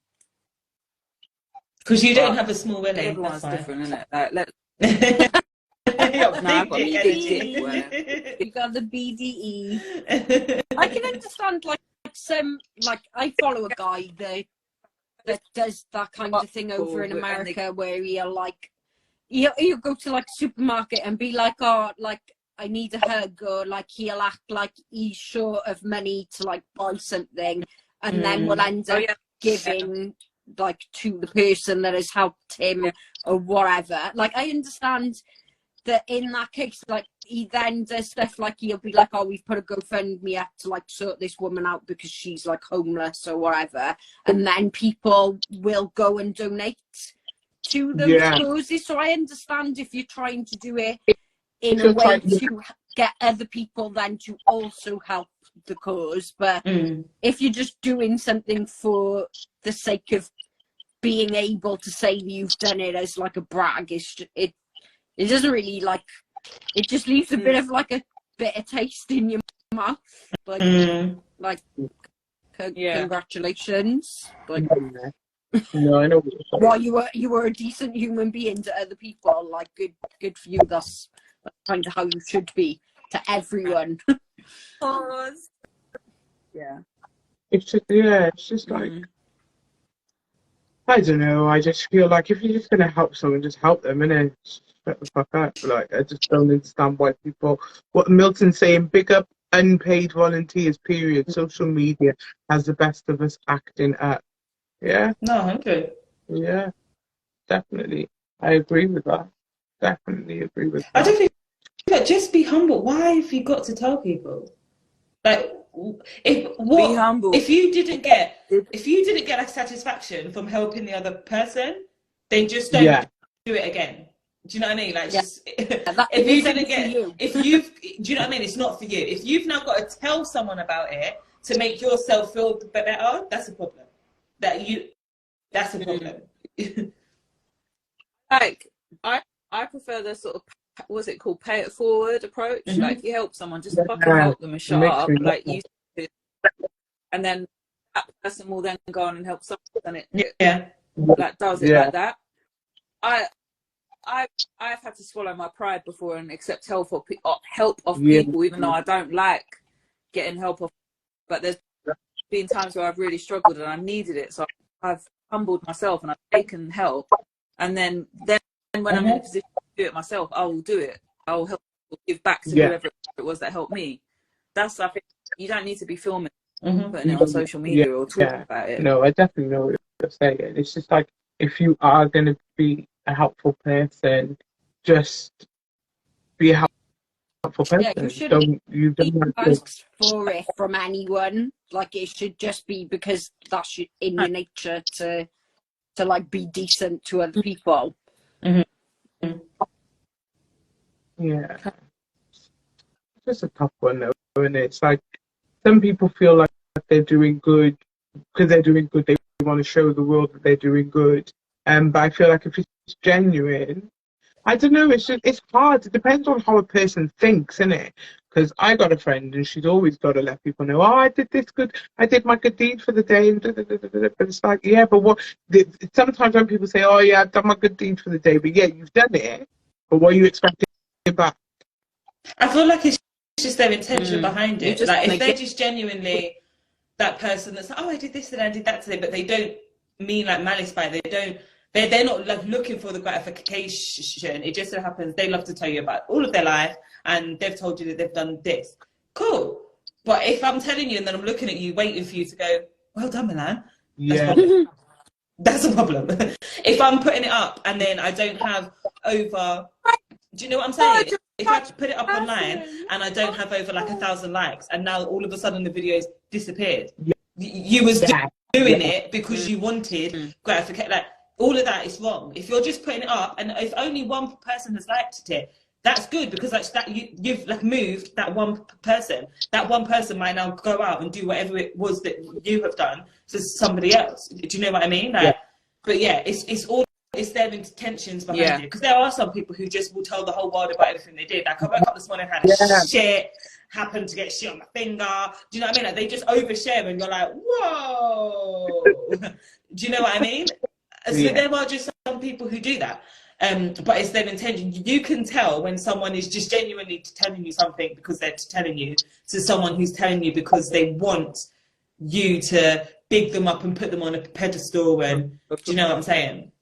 Because you don't have a small willy. Everyone's different, isn't it? Like, You got the BDE. I can understand like I follow a guy that does that kind of thing over in America, where he'll go to like supermarket and be like, oh, like I need a hug, or like he'll act like he's short of money to like buy something, and then we'll end up giving like to the person that has helped him or whatever. Like, I understand that in that case, like, he then does stuff like he'll be like, oh, we've put a GoFundMe up to like sort this woman out because she's like homeless or whatever, and then people will go and donate to those causes. So I understand if you're trying to do it in a way to get other people then to also help the cause, but if you're just doing something for the sake of being able to say you've done it as like a brag, it doesn't really, like, it just leaves a bit of like a bitter taste in your mouth, like congratulations, like no, I know while you were a decent human being to other people, like good for you. That's kind of how you should be to everyone. It's just like I don't know. I just feel like if you're just gonna help someone, just help them, innit? Just shut the fuck up. Like, I just don't understand why people. What Milton's saying, big up unpaid volunteers. Period. Social media has the best of us acting up. Yeah. No, 100. Yeah. Definitely. I agree with that. Definitely agree with that. I don't think that. Just be humble. Why have you got to tell people? Like, Be humble. if you didn't get like satisfaction from helping the other person, then just don't do it again. Do you know what I mean? Like, just if you didn't get, if you've, do you know what I mean? It's not for you. If you've now got to tell someone about it to make yourself feel better, that's a problem. That's a problem. Like, I prefer the sort of, what's it called, pay it forward approach. Like, if you help someone, just fucking help them and shut up, like you do. And then that person will then go on and help someone, and it like does it like that. I've had to swallow my pride before and accept help of people, even though I don't like getting help off. But there's been times where I've really struggled and I needed it, so I've humbled myself and I've taken help. And then when I'm in a position to do it myself, I will do it. I will help give back to whoever it was that helped me. That's, I think, you don't need to be filming, putting it on social media or talking about it. No, I definitely know what you're saying. It's just like, if you are going to be a helpful person, just be a helpful person. Yeah, you shouldn't ask for it from anyone. Like, it should just be because that's in your nature to like be decent to other people. Yeah, it's just a tough one though, and it's like some people feel like they're doing good because they're doing good. They want to show the world that they're doing good, but I feel like if it's genuine, I don't know. It's hard. It depends on how a person thinks, innit? Because I got a friend and she's always got to let people know, oh, I did this good. I did my good deed for the day. And but it's like, yeah, but what? Sometimes when people say, oh, yeah, I've done my good deed for the day, but yeah, you've done it. But what are you expecting back? I feel like it's just their intention behind it. Like, if they're just genuinely that person that's like, oh, I did this and I did that today, but they don't mean like malice by it. They're not like looking for the gratification. It just so happens they love to tell you about all of their life and they've told you that they've done this. Cool. But if I'm telling you and then I'm looking at you waiting for you to go, well done, Milan. That's a problem. If I'm putting it up and then I don't have over, do you know what I'm saying? If I put it up online and I don't have over like 1,000 likes and now all of a sudden the video's disappeared. You was doing it because you wanted gratification. Like, all of that is wrong. If you're just putting it up and if only one person has liked it, that's good because like that you've like moved that one person. That one person might now go out and do whatever it was that you have done to somebody else. Do you know what I mean? Like, but yeah, it's their intentions behind it. Because there are some people who just will tell the whole world about everything they did. Like, I woke up this morning and had shit, happened to get shit on my finger. Do you know what I mean? Like, they just overshare and you're like, whoa. Do you know what I mean? So there are just some people who do that. But it's their intention. You can tell when someone is just genuinely telling you something because they're telling you, to someone who's telling you because they want you to big them up and put them on a pedestal. And do you know what I'm saying?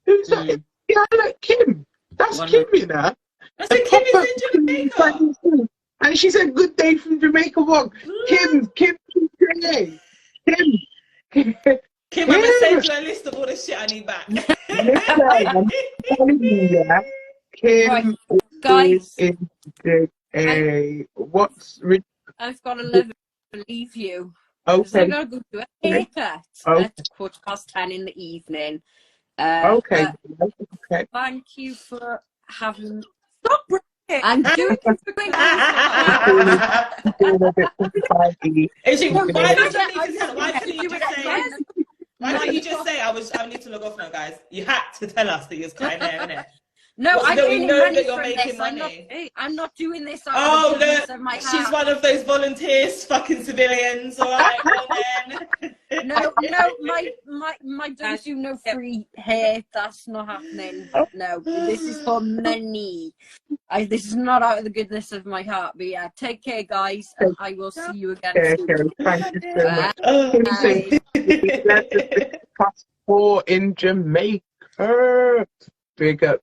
Who's that? Yeah, like Kim. That's Kim, you know. I said Kim is in Jamaica. And she said, "Good day from Jamaica." Walk. Kim. Kim, I'm gonna save you a list of all the shit I need back. I'm telling you, Kim guys, is what's I've got to leave you. Okay. I'm gonna go do a haircut at 10:15 in the evening. Okay. Thank you for having. Stop breaking. I'm doing it for quick. Why don't you just say I need to log off now, guys? You had to tell us that you're cutting hair, innit? No, I know that you're making money. I'm not doing this. Oh, look, she's one of those volunteers, fucking civilians. All right, well then. No, my don't do no free hair. That's not happening. No, this is for money. This is not out of the goodness of my heart. But yeah, take care, guys, and I will see you again soon. Thank you so much. Passport in Jamaica. Big up.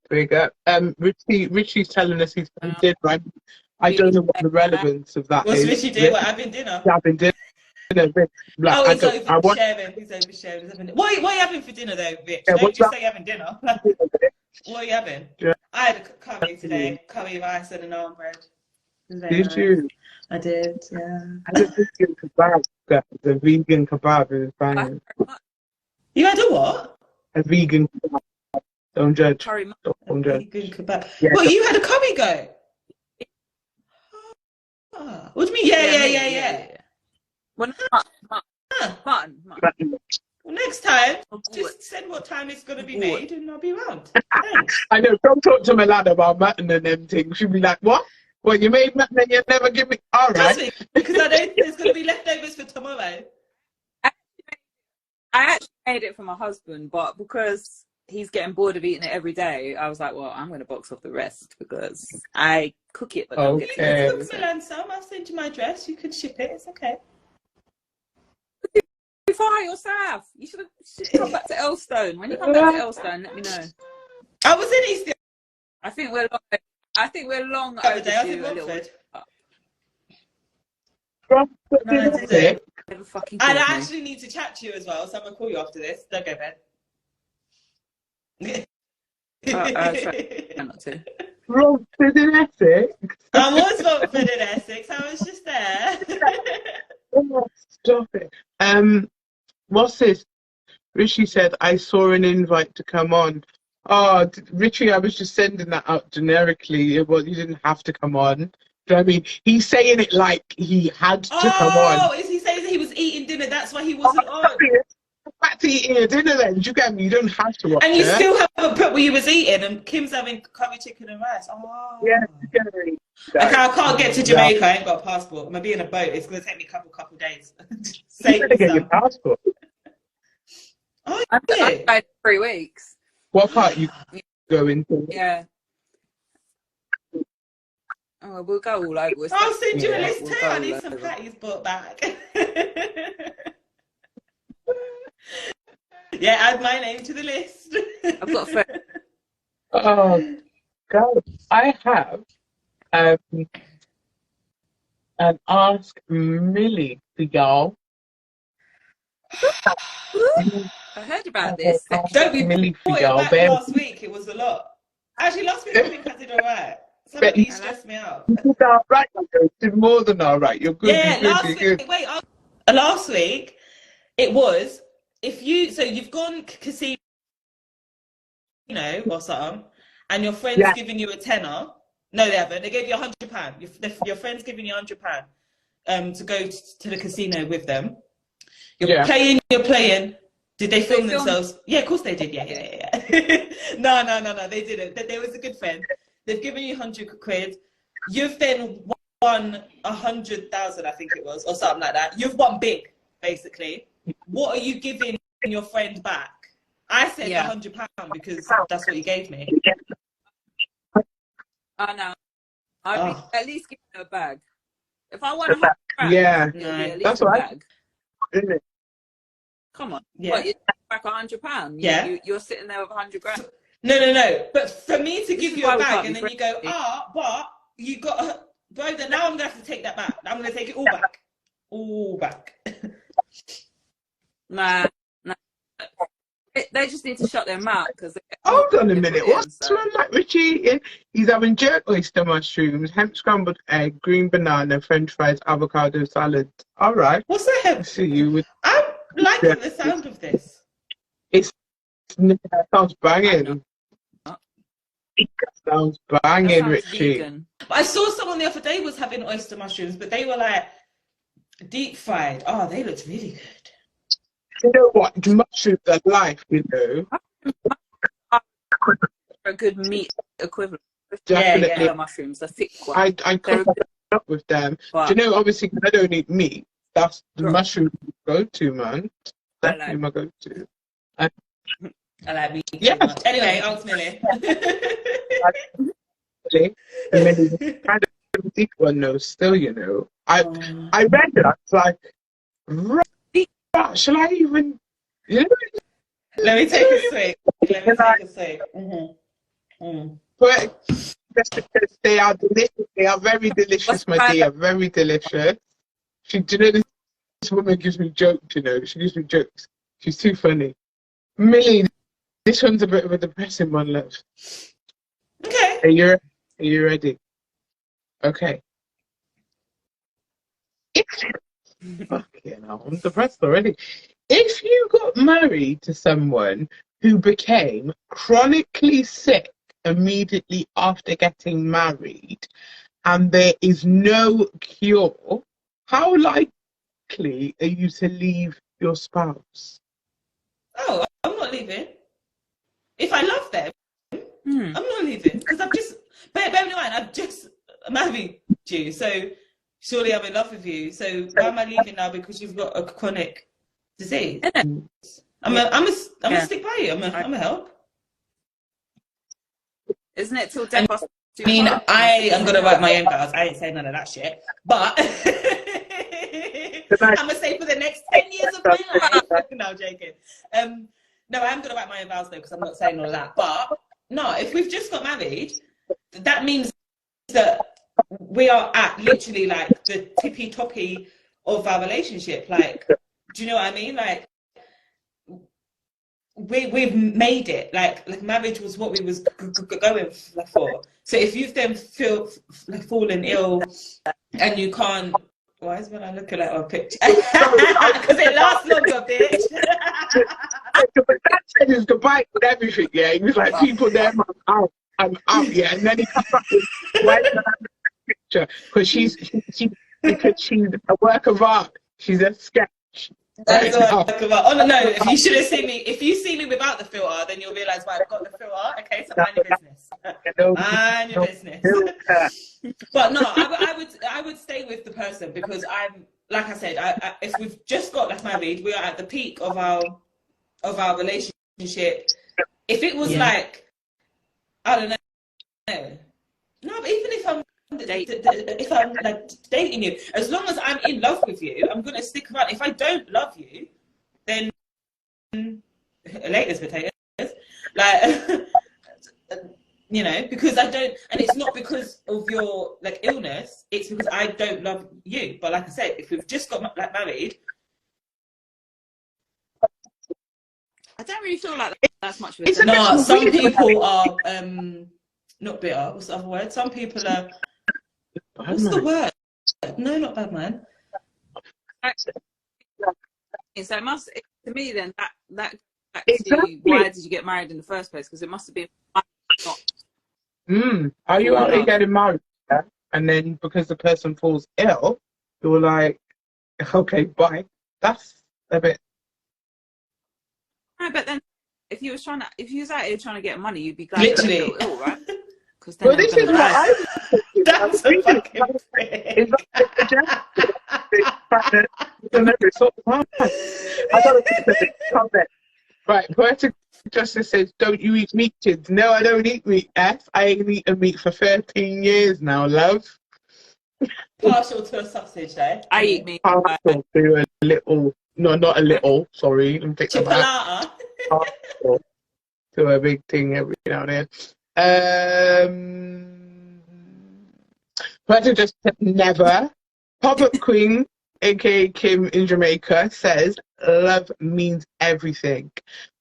Richie's telling us he's having dinner. I don't know what the relevance of that What's is. Richie doing? What, having dinner? Having dinner. Like, he's oversharing. He's oversharing. What are you having for dinner, though, Rich? Yeah, Don't just say you're having dinner. What are you having? Yeah. I had a curry today. Curry rice and a naan bread. Did you? I did, yeah. I had a vegan kebab. The vegan kebab is banging. You had a what? A vegan kebab. Don't judge. Don't judge. Vegan kebab. Yeah, well, you had a curry go? Oh. What do you mean? Yeah. Well, mutton. Well, next time, just send what time it's going to be made and I'll be around. Thanks. I know, don't talk to Leighanna about mutton and them things. She'll be like, what? Well, you made mutton and you never give me... All right. Trust me, because I know there's going to be leftovers for tomorrow. I actually made it for my husband, but because he's getting bored of eating it every day, I was like, well, I'm going to box off the rest because I cook it, but don't get Okay. You can cook Milan some. I'll send you my address. You can ship it. It's okay. Far yourself. You should come back to Elstone. When you come back to Elstone, let me know. I was in East. I think we're long Other day, I was in overdue a little. Romford. No, I didn't. Never fucking And I called me. actually need to chat to you as well, so I'm going to call you after this. Don't go bed. Try not to. Romford in Essex? I was Romford in Essex. I was just there. Oh, stop it. What's this? Richie said, I saw an invite to come on. Oh, Richie, I was just sending that out generically. Well, you didn't have to come on. Do you know what I mean? He's saying it like he had to come on. Oh, is he saying that he was eating dinner? That's why he wasn't on. Back to eating your dinner then. Do you get me? You don't have to watch And you it. still haven't put what you was eating, and Kim's having curry chicken and rice. Oh. Yeah, you get me. Okay, I can't get to Jamaica. I ain't got a passport. I'm gonna be in a boat. It's gonna take me a couple days. You better get your passport. Oh, I've yeah. tried 3 weeks. What part you go into? Yeah. Oh, we'll go all over. I'll send you a list we'll too. go I all need some over. patties brought back. Yeah, add my name to the list. I've got a friend. Oh, God. I have an Ask Millie for y'all. I heard about this. Don't be Millie for brought it y'all. back last week. It was a lot. Actually, last week I think I did alright. Somebody stressed me out. You did all right. You did more than all right. You're good. Yeah, you're last good, you're week. good. Wait, last week it was you've gone casino or something, and your friend's giving you a tenner. No, they haven't. They gave you £100. Your friend's giving you £100 to go to the casino with them. You're playing. Did they film themselves? Yeah, of course they did. Yeah. No, they didn't. They was a good friend. They've given you 100 quid. You've then won 100,000, I think it was, or something like that. You've won big, basically. What are you giving your friend back? I said £100 because that's what you gave me. I know. I'd be at least give her a bag. If I want £100, yeah, that's right. Bag. Isn't it? Come on. Yeah. What, you back £100? Yeah. You're sitting there with 100 grand. No. But for me to give you a bag and then you go, but you got, bro, then now I'm going to have to take that back. I'm going to take it all back. All back. Nah. They just need to shut their mouth because. Hold on a minute. What's wrong like Richie? He's having jerk oyster mushrooms, hemp scrambled egg, green banana, French fries, avocado salad. All right. What's that hemp? I see you with. I'm liking the sound of this. It sounds banging. It sounds banging, Richie. Vegan. But I saw someone the other day was having oyster mushrooms, but they were like deep fried. Oh, they looked really good. You know what? Mushrooms are life, you know. A good meat equivalent. Definitely. Yeah, mushrooms, the thick ones. I cook up with them. But, do you know, obviously, 'cause I don't eat meat. That's the mushroom go to, man. definitely my go-to. I like me Yeah. too much. Anyway, ultimately. And then it's kind of a deep one though, still, you know. I read it, I was like, right, shall I even, you know? Let me take a swig. But just because they are delicious, they are very delicious, my dear, very delicious. Do you know, this woman gives me jokes, you know, she gives me jokes. She's too funny. Millie, this one's a bit of a depressing one, love. Okay. Are you ready? Okay. Fucking hell, I'm depressed already. If you got married to someone who became chronically sick immediately after getting married and there is no cure, how likely are you to leave your spouse? Oh, I'm not leaving. If I love them, I'm not leaving because I've just, bear in mind, I've just married you, so surely I'm in love with you. So why am I leaving now because you've got a chronic disease? I'm gonna stick by you. I'm gonna help. Isn't it till death? I mean, I am gonna write my own vows. I ain't saying none of that shit, but I'm gonna say for the next 10 years of my life. No, I'm joking. No, I am gonna write my own vows though because I'm not saying all of that. But no, if we've just got married, that means that we are at literally like the tippy toppy of our relationship. Like, do you know what I mean? Like, we've made it. Like marriage was what we was going for. So if you've then fallen ill and you can't, why is when I look at our picture? Because it lasts longer, bitch. But that said his goodbye with everything, yeah. He was like, people there, I'm out, yeah. And then he comes up with, why is that picture? Because she's a work of art. She's a sketch. That's what oh no, if you should have seen me, if you see me without the filter, then you'll realise why I've got the filter. Okay, so mind your business. Mind your business. But no, I would stay with the person because I'm, like I said, if we've just got married, we are at the peak of our relationship. If it was like, I don't know. No, but even if I'm like dating you, as long as I'm in love with you, I'm gonna stick around. If I don't love you, then latest potatoes, like you know, because I don't, and it's not because of your like illness. It's because I don't love you. But like I said, if we've just got married, I don't really feel like that's much of a no. Some people are not bitter. What's the other word? Some people are. What's the word? No, not bad man. So it must, to me, then that exactly. Why did you get married in the first place? Because it must have been not. Are you out here getting married? Yeah? And then because the person falls ill, you're like, okay, bye. That's a bit. No, but then if you was out here trying to get money, you'd be glad literally you feel ill, right? Because well, this is what I. That's a fucking thing. Right, poetic justice says, "Don't you eat meat, kids?" No, I don't eat meat. I ain't eaten meat for 13 years now, love. Partial to a sausage, though. I eat meat. Partial to a little. No, not a little. Sorry, let me take that back. Partial to a big thing every now and then. Poetic justice said, never. Pop-up Queen, aka Kim in Jamaica, says love means everything.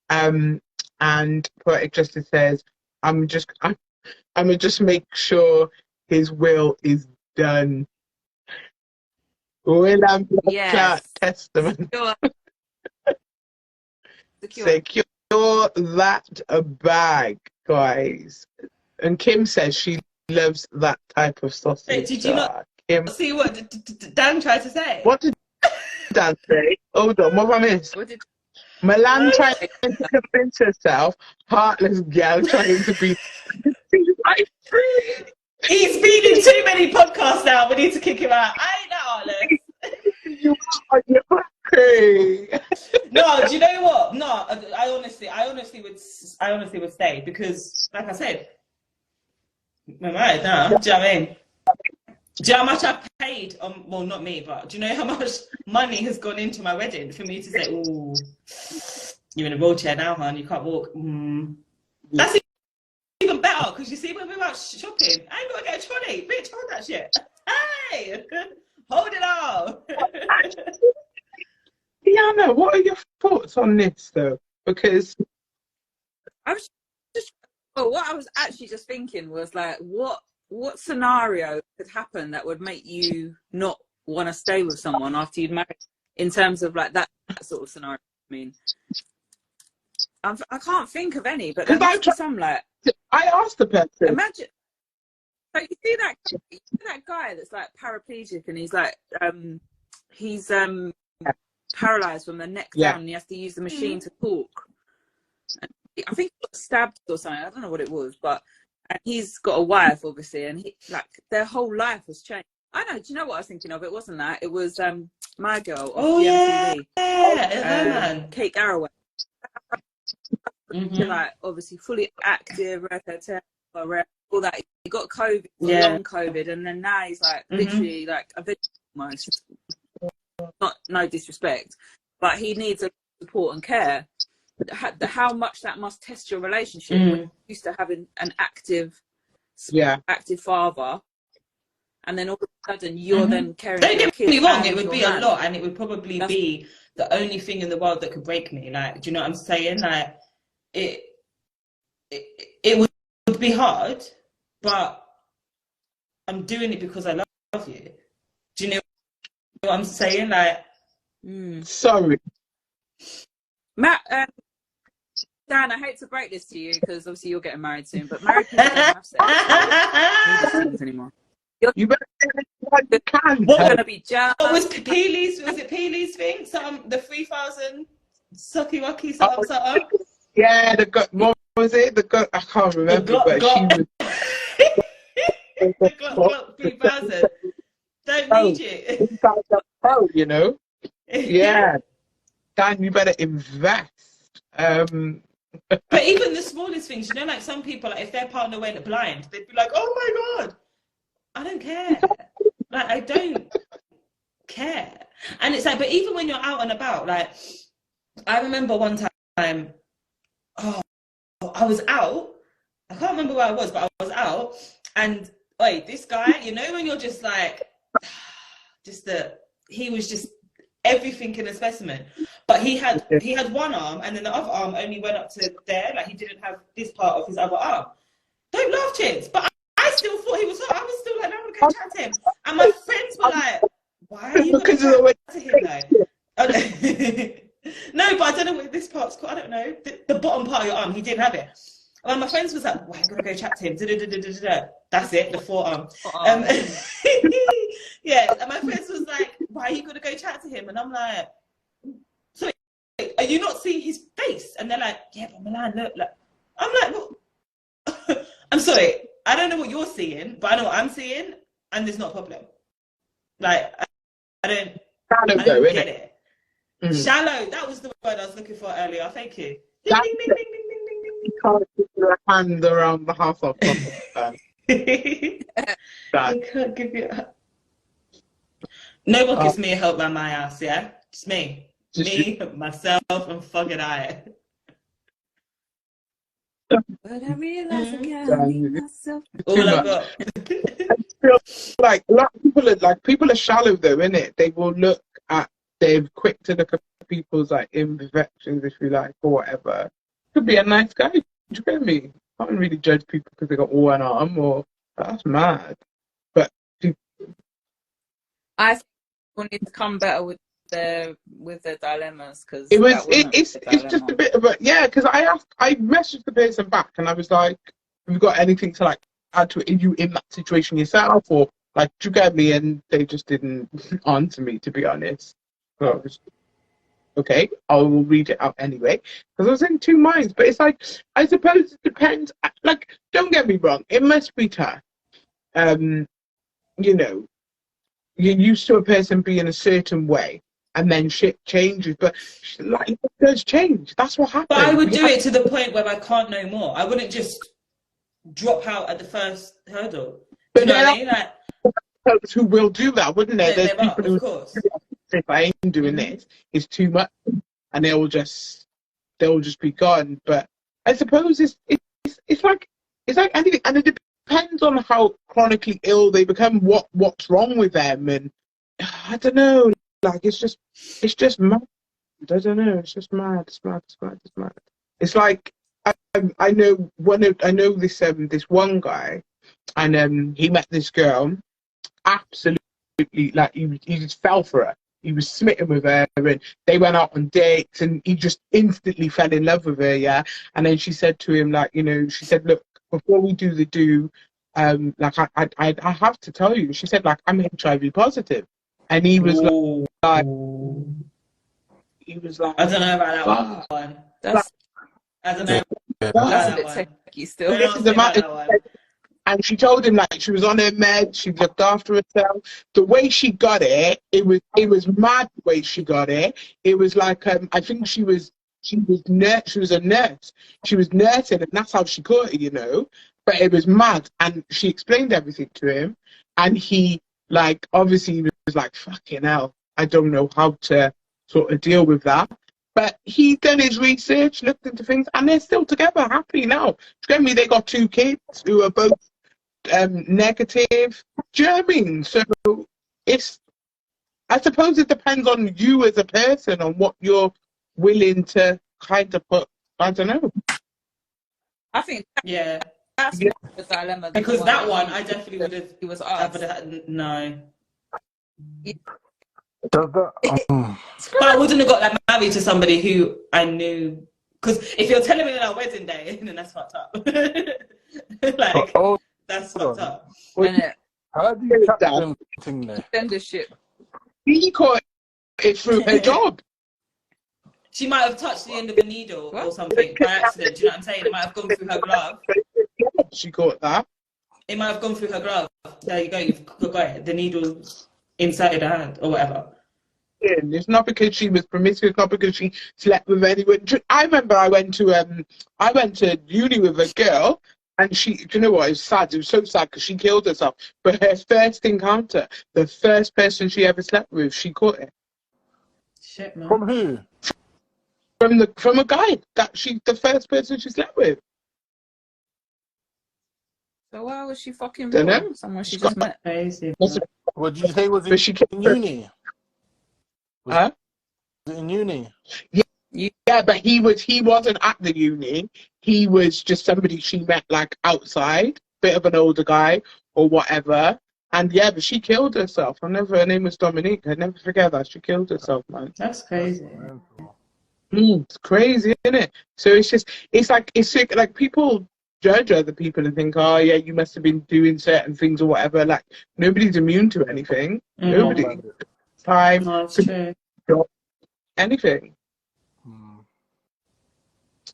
And Poetic Justice says, I'm gonna just make sure his will is done. Will and yes. Testament. Secure that bag, guys. And Kim says she loves that type of sausage. Wait, did you not see what Dan tried to say? What did Dan say? Hold on, what have I missed? Milan trying to convince herself, heartless girl trying to be free. He's been in too many podcasts now. We need to kick him out. I ain't that heartless. You are, you're okay. No, do you know what? No, I honestly would stay because, like I said, I'm married now. Do you know what I mean? Do you know how much I paid? Well, not me, but do you know how much money has gone into my wedding for me to say, "Oh, you're in a wheelchair now, hon. You can't walk." That's even better because you see, when we're out shopping, I ain't gotta get a trolley. Bitch, hold that shit. Hey, hold it all. Leighanna, what are your thoughts on this though? Because I was just, what I was actually just thinking was like, what scenario could happen that would make you not want to stay with someone after you'd married? In terms of like that sort of scenario, I mean, I can't think of any, but there must be some like. I asked the person. Imagine. So you see that guy that's like paraplegic and he's like he's paralyzed from the neck down and he has to use the machine to talk. And I think he got stabbed or something. I don't know what it was, but he's got a wife obviously, and he, like, their whole life has changed. I know. Do you know what I was thinking of? It wasn't that. It was My Girl off the MTV. Kate Garraway. Like obviously fully active, all that. He got COVID, long COVID, and then now he's like literally like a victim almost. Not no disrespect, but he needs support and care. How much that must test your relationship when you're used to having an active father, and then all of a sudden you're then caring. Don't get me wrong, it would be a lot, and it would probably be the only thing in the world that could break me. Like, do you know what I'm saying? Like, it would be hard, but I'm doing it because I love you. Do you know what I'm saying? Like, sorry, Matt. Dan, I hate to break this to you because obviously you're getting married soon, but married people don't have sex anymore. You better What's gonna be just? What was Peely's? Was it Peely's thing? The 3,000 sucky wucky something. Yeah, what was it? I can't remember, but she was. The Glock 3,000. Don't need it. You know. Yeah, Dan, you better invest. But even the smallest things, you know, like some people, like if their partner went blind, they'd be like, "Oh my God, I don't care." Like, I don't care. And it's like, but even when you're out and about, like, I remember one time, I was out. I can't remember where I was, but I was out, and wait, this guy, you know, when you're just like, he was just everything in a specimen. But he had one arm, and then the other arm only went up to there. Like, he didn't have this part of his other arm. Don't laugh, chicks. But I still thought he was hot. I was still like, no, I'm gonna go chat to him. And my friends were like, why are you gonna chat to him though? No, but I don't know what this part's called. I don't know. The bottom part of your arm, he didn't have it. And my friends was like, why are you gonna go chat to him? That's it, the forearm. Yeah, and my friends was like, why are you gonna go chat to him? And I'm like, so are you not seeing his face? And they're like, yeah, but Milan, look, like, I'm like, what? I'm sorry, I don't know what you're seeing, but I know what I'm seeing, and there's not a problem. Like, I don't get it. Shallow, that was the word I was looking for earlier. Thank you. Ding, ding, ding, ding, ding, ding, ding, ding. You can't give your hand around the house of I can't give you a... No one gives me a help around my ass, yeah? Just me. Myself, and fucking I. But I realize I can't leave myself. All I got. Like, people are shallow though, innit? They will look at, they're quick to look at people's like imperfections, if you like, or whatever. Could be a nice guy. Do you get me? I can't really judge people because they got one arm, or that's mad. But I think people need to come better with their dilemmas, because it's just a bit of a because I messaged the person back and I was like, have you got anything to like add to it? Are you in that situation yourself, or like, do you get me? And they just didn't answer me, to be honest. So I was, okay, I will read it out anyway, because I was in two minds. But it's like, I suppose it depends. Like, don't get me wrong, it must be tough. You know, you're used to a person being a certain way, and then shit changes. But like, it does change. That's what happens. But I would do it to the point where I can't no more. I wouldn't just drop out at the first hurdle. Do you know what I mean? Like, who will do that, wouldn't there? There's people who, of course, if I ain't doing this, it's too much, and they'll just be gone. But I suppose it's like anything, and it depends on how chronically ill they become, what's wrong with them, and I don't know. Like it's just mad. I don't know. It's just mad. It's mad. It's like I know this one guy, and he met this girl. Absolutely, like he just fell for her. He was smitten with her, and they went out on dates, and he just instantly fell in love with her. Yeah, and then she said to him, like, she said, look, before we do the like I have to tell you. She said, like, I'm HIV positive, and he was like, I don't know about that one. I don't know. That's a bit techy still. This is the matter. And she told him, like, she was on her meds, she looked after herself. The way she got it, it was mad the way she got it. It was like, I think she was a nurse. She was nursing, and that's how she caught it, But it was mad, and she explained everything to him, and he, like, obviously was like, fucking hell, I don't know how to sort of deal with that. But he done his research, looked into things, and they're still together, happy now. They got 2 kids who are both negative. Do you know what I mean? So I suppose it depends on you as a person, on what you're willing to kind of put. I don't know. I think that's the dilemma. Because that one, I definitely would have. It was asked. No. But I wouldn't have got like married to somebody who I knew. Because if you're telling me on our wedding day, then that's fucked up. Like, that's fucked up. How do you track them thing there? Censorship. He caught it through her job. She might have touched the end of a needle or something by accident. Do you know what I'm saying? It might have gone through her glove. She caught that. It might have gone through her glove. There you go. You've got it. The needle inside her hand or whatever. It's not because she was promiscuous, not because she slept with anyone. I remember I went to uni with a girl, and do you know what? It was sad. It was so sad because she killed herself. But her first encounter, the first person she ever slept with, she caught it. Shit, man. From who? From a guy the first person she slept with. So why was she fucking Don't know. Someone she just met? Crazy. What did you say was in uni? Huh? Was it in uni? Yeah, but he wasn't at the uni. He was just somebody she met like outside, bit of an older guy or whatever. And yeah, but she killed herself. Her name was Dominique. I never forget that. She killed herself, man. That's crazy. It's crazy, isn't it? So it's like people judge other people and think, oh yeah, you must have been doing certain things or whatever. Like, nobody's immune to anything. Nobody. Time. No, it's true. Anything.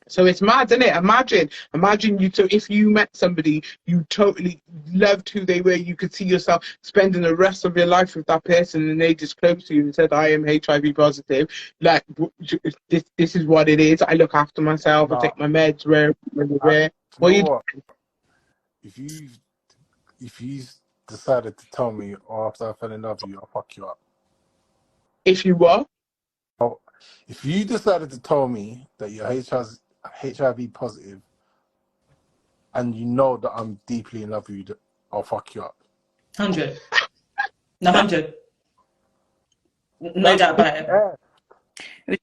So it's mad, isn't it? Imagine you. So if you met somebody you totally loved who they were, you could see yourself spending the rest of your life with that person, and they disclosed to you and said, "I am HIV positive. Like, this is what it is. I look after myself. I take my meds. Where. What? If you decided to tell me after I fell in love with you, I'll fuck you up. If you what? Oh, if you decided to tell me that you're HIV positive, and you know that I'm deeply in love with you, I'll fuck you up. 100. No, 100. No doubt about it.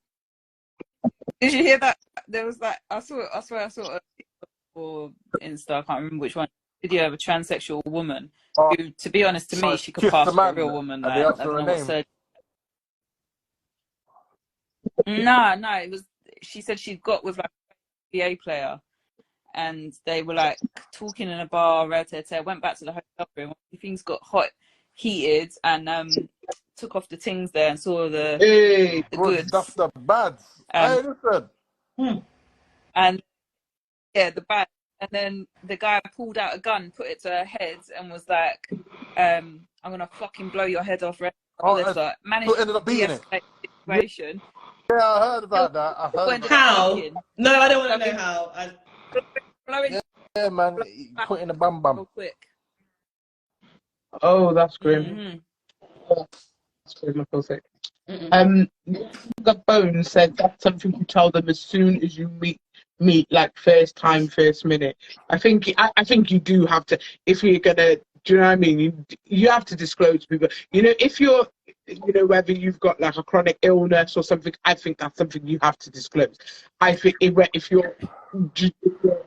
Did you hear that? There was that. I swear I saw it or Insta. I can't remember which one. Video of a transsexual woman who, to be honest, to me, she could pass for a real woman. Like, I don't know what surgery. No, it was. She said she'd got with like a NBA player, and they were like talking in a bar. Went back to the hotel room. Things got hot, heated, and took off the things there and saw the goods. That's the bads. And yeah, the bad. And then the guy pulled out a gun, put it to her head, and was like, "I'm gonna fucking blow your head off." Managed ended up beating it. situation. Yeah, I heard about that. I heard about How? Thinking, No, I don't want to know how. blowing yeah, man. Put in a bum real bum. quick. Oh, that's grim. Mm-hmm. That's grim. I feel sick. Younger Bones said that's something you tell them as soon as you meet like first time, first minute. I think you do have to, if you're gonna, do you know what I mean? You have to disclose to people. You know, if you're, you know, whether you've got like a chronic illness or something, I think that's something you have to disclose. I think if you're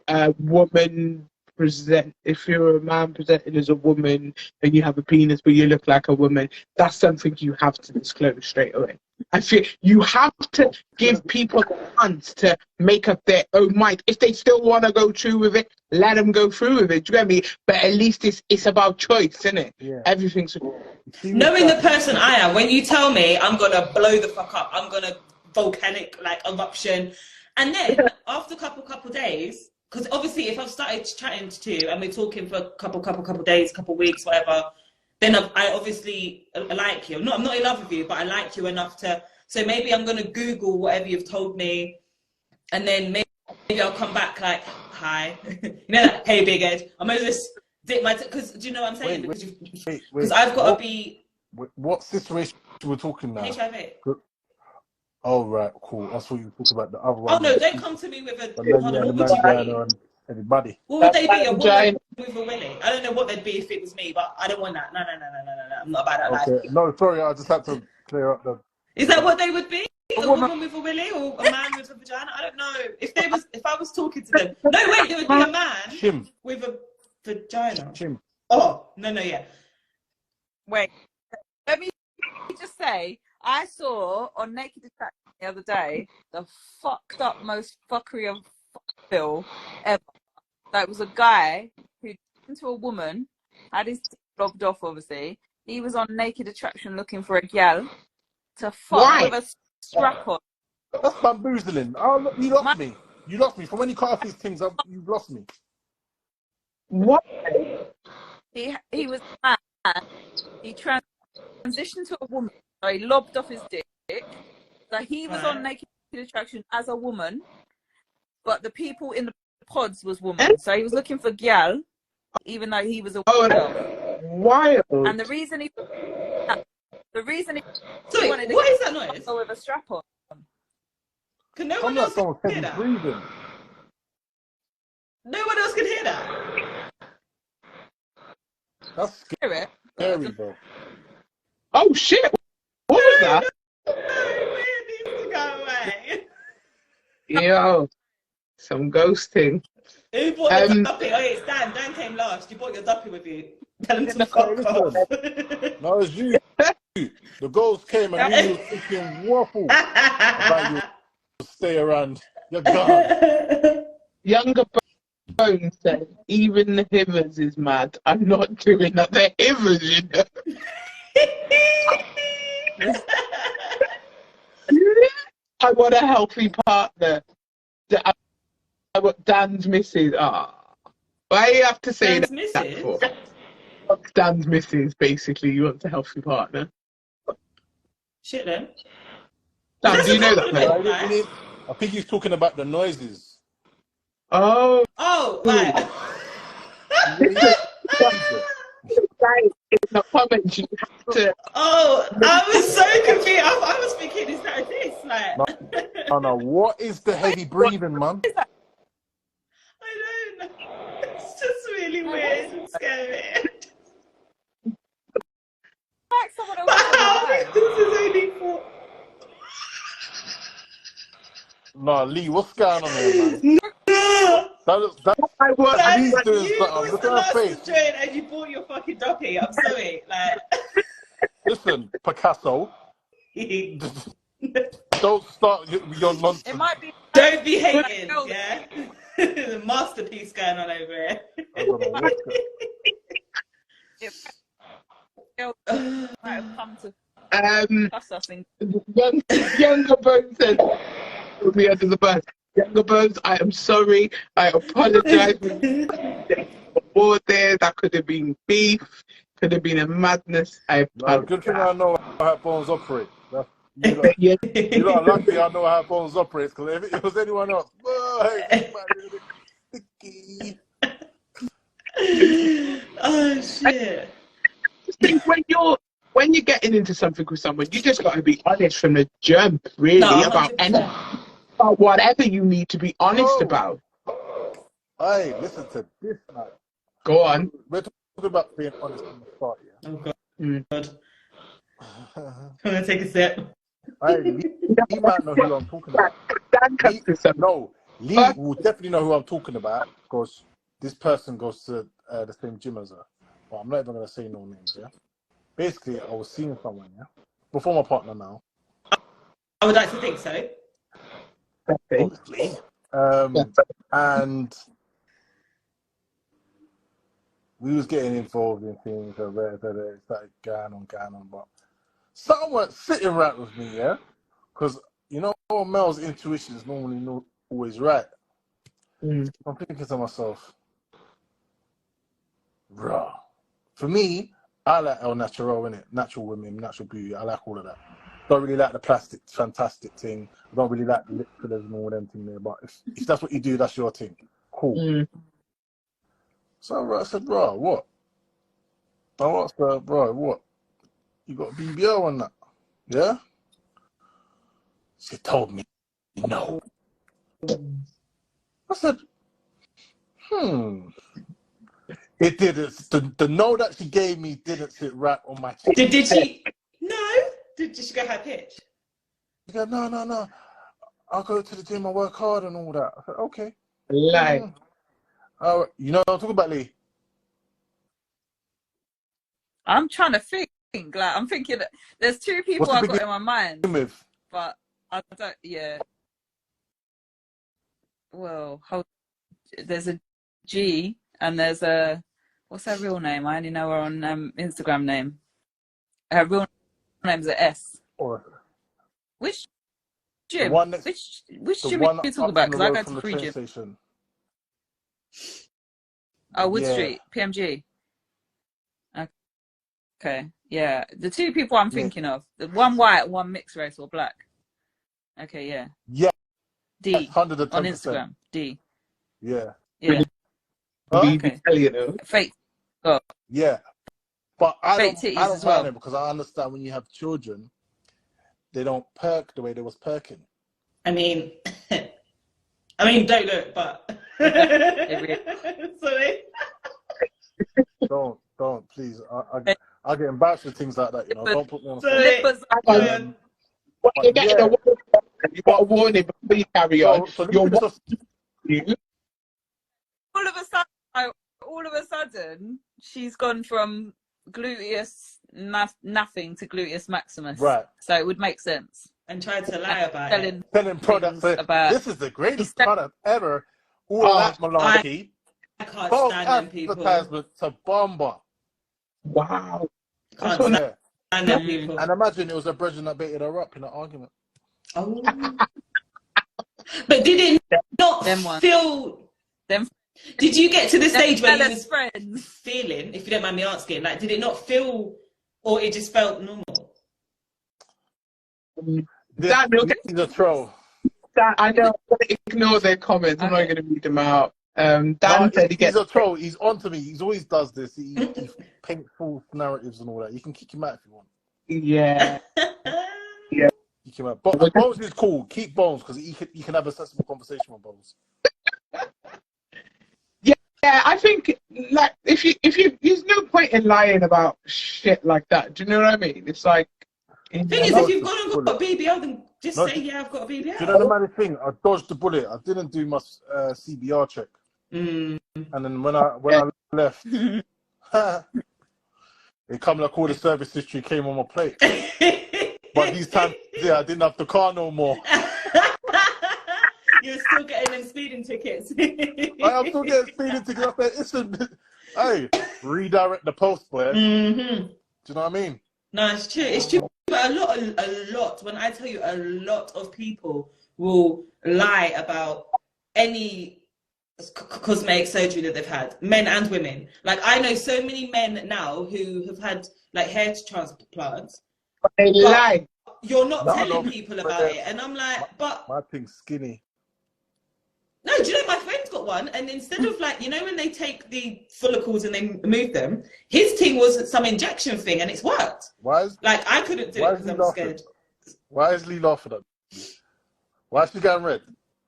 a woman if you're a man presenting as a woman and you have a penis but you look like a woman, that's something you have to disclose straight away. I feel you have to give people a chance to make up their own mind. If they still want to go through with it, let them go through with it. Do you get me? But at least it's about choice, isn't it? Yeah. Everything's Knowing the person I am, when you tell me I'm gonna blow the fuck up, I'm gonna volcanic like eruption, and then after a couple days, because obviously if I've started chatting to you and we're talking for a couple days, couple weeks, whatever, then I obviously like you. I'm not in love with you, but I like you enough to. So maybe I'm gonna Google whatever you've told me, and then maybe I'll come back like, hi, you know, like, hey big Ed, I'm gonna just dip my because do you know what I'm saying? Because I've got to be. What situation we're talking now? HIV. Oh right, cool. That's what you talk about. The other one. Oh no! Don't come to me with a. What would you be? Everybody. What would they be? A woman with a willy? I don't know what they'd be if it was me, but I don't want that. No. I'm not about that life. Okay. No, sorry. I just had to clear up the. Is that what they would be? A woman with a willy or a man with a vagina? I don't know. If I was talking to them. No, wait. There would be a man with a vagina. Oh no, yeah. Wait. Let me just say, I saw on Naked Attraction the other day the fucked up most fuckery of Bill ever. That was a guy who turned into a woman, had his dick lobbed off obviously. He was on Naked Attraction looking for a gal to fuck with a strap on. That's bamboozling. Oh look, you lost me. You lost me. From when you cut off these things, you've lost me. What? He was a man. He transitioned to a woman. So he lobbed off his dick. So he was on Naked Attraction as a woman, but the people in the pods was women. So he was looking for gyal, even though he was a girl. Wild. And the reason he Sorry, wanted what is that noise? with a strap on. Can no one else hear that? Breathing. No one else can hear that. That's scary, bro. Oh shit! What was that? No, it needs to go away. Yo, some ghosting. Who bought your duppy? Oh, yeah, it's Dan. Dan came last. You brought your duppy with you. Tell him to fuck off. No, it's you. The ghost came and we were thinking waffle about you. Stay around. You're gone. Younger Bones said, even the Hivers is mad. I'm not doing that. The Hivers, you know. I want a healthy partner. I want Dan's missus. Why do you have to say Dan's that for? Dan's missus, basically. You want a healthy partner. Shit then. Dan, do you know that? Right? I think he's talking about the noises. Oh, right. In the comments, you have to. Oh, I was so confused. I was thinking, is that this? Like, no. What is the heavy breathing, man? I don't know. It's just really weird and scary. Like someone else. But how? This is only for. No, Lee, what's going on here, man? That's Lee's doing something. Look at her face. And you bought your fucking duppy. I'm sorry. Like. Listen, Picasso. Don't start your nonsense. It might be. Don't be hating, yeah? The masterpiece going on over here. I don't know what's It might have come to cuss us in. Younger Bones said, put me under the bus. Younger Bones, I am sorry. I apologize. War there, that could have been beef, could have been a madness. I apologize. Good thing I know how bones operate. Yeah. You know, luckily I know how Bones operates, because if it was anyone else, sticky. Oh shit. Just think when you're getting into something with someone, you just got to be honest from the jump, really, No, about 100%. about whatever you need to be honest about. Hey, listen to this, man. Go on. We're talking about being honest from the start, yeah? Oh god. Mm. I'm gonna take a sip. Hey, Lee might know who I'm talking about. Dan comes to something. Lee will definitely know who I'm talking about, because this person goes to the same gym as her. But I'm not even going to say no names, yeah? Basically, I was seeing someone, yeah? Before my partner now. I would like to think so. Obviously. And we was getting involved in things, it started going on, but someone weren't sitting right with me, yeah? Because, you know, male's intuition is normally not always right. Mm. I'm thinking to myself, bruh. For me, I like El Natural, innit? Natural women, natural beauty. I like all of that. Don't really like the plastic, fantastic thing. I don't really like the lip fillers and all them thing there. But if that's what you do, that's your thing. Cool. Mm. So I said, bro, what? I asked her, bro, what? You got a BBL on that? Yeah? She told me no. I said, It didn't. The no that she gave me didn't sit right on my chest. Did she? No. Did she go high pitch? She go, no. I'll go to the gym, I work hard and all that. I said, okay. Like, you know what I'm talking about, Lee? I'm trying to think. Like, I'm thinking that there's two people I've got in my mind, but I don't. Yeah. Well, there's a G and there's a, what's her real name? I only know her on Instagram name. Her real name's a S. Which gym? Which gym are you talking about? Because I go to free gym. Station. Oh, Wood Street, PMG. Okay, yeah. The two people I'm thinking of, the one white, one mixed race or black. Okay, yeah. Yeah. D 110%. on Instagram. D. Yeah. Yeah. Oh, okay. Fake. Oh. Yeah. But I Fake don't mind it, because I understand when you have children, they don't perk the way they was perking. I mean, don't look, but sorry. Don't, please. I get embarrassed with things like that, you know. Don't put me on the spot. You got a warning before you carry on. All of a sudden, she's gone from gluteus nothing to gluteus maximus. Right. So it would make sense. And tried to lie about it. Selling products. This is the greatest product ever. All that malarkey. I can't stand them people. Advertisement to bomber. Wow. Can't stand them people. And imagine it was a brethren that baited her up in an argument. Oh. But did it not feel... Did you get to the stage where you was feeling, if you don't mind me asking, like, did it not feel, or it just felt normal? He's a troll. I know. I'm going to ignore their comments. I'm not going to read them out. Dan said he's a troll. He's onto me. He always does this. He paints false narratives and all that. You can kick him out if you want. Yeah. Yeah. Kick him out. But Bones is cool. Keep Bones, because you can have a sensible conversation with Bones. Yeah, I think, like, if you, there's no point in lying about shit like that. Do you know what I mean? It's like, the thing is, if you've gone and got a BBL, then just say, yeah, I've got a BBL. Do you know the maddest thing? I dodged the bullet. I didn't do my CBR check. And then when I left, it come like all the service history came on my plate. But these times, I didn't have the car no more. You're still getting them speeding tickets. I'm still getting speeding tickets. I said, hey, redirect the post, boy. Do you know what I mean? No, it's true. It's true. But a lot, when I tell you, a lot of people will lie about any cosmetic surgery that they've had, men and women. Like, I know so many men now who have had, like, hair transplants. But they lie. you're not No, telling no, people but, about it. And I'm like, but my thing's skinny. no, do you know my friend's got one? And instead of like, you know, when they take the follicles and they move them, his thing was some injection thing, and it's worked. Why is Like I couldn't do it because I'm scared. Why is Lee laughing at me? Why is she going red?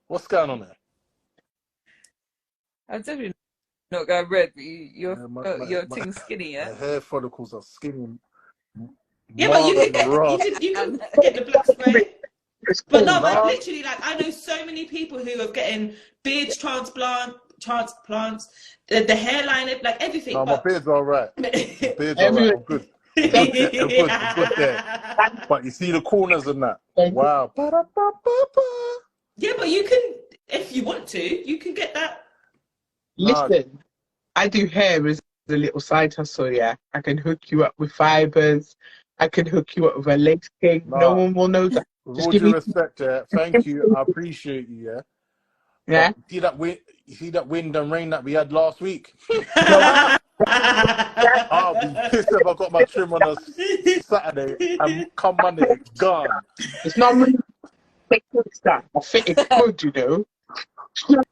What's going on there? I'm definitely not going red, but your thing's skinny, yeah? My hair follicles are skinny. Yeah, but you can get the black spray. But no, like literally, like I know so many people who are getting beard transplants, the hairline, like everything. No, but... my beard's all right. My beard's all right. I'm good. I'm good there. But you see the corners and that. Wow. Yeah, but you can, if you want to, you can get that. Listen, I do hair as a little side hustle, yeah. I can hook you up with fibers. I can hook you up with a lace king. No one will know that. With all due respect, yeah. Thank you. I appreciate you, yeah. Yeah. But you see that wind and rain that we had last week? I'll be pissed if I got my trim on a Saturday and come Monday, it's gone. It's not really stuff. I think it's good, you know.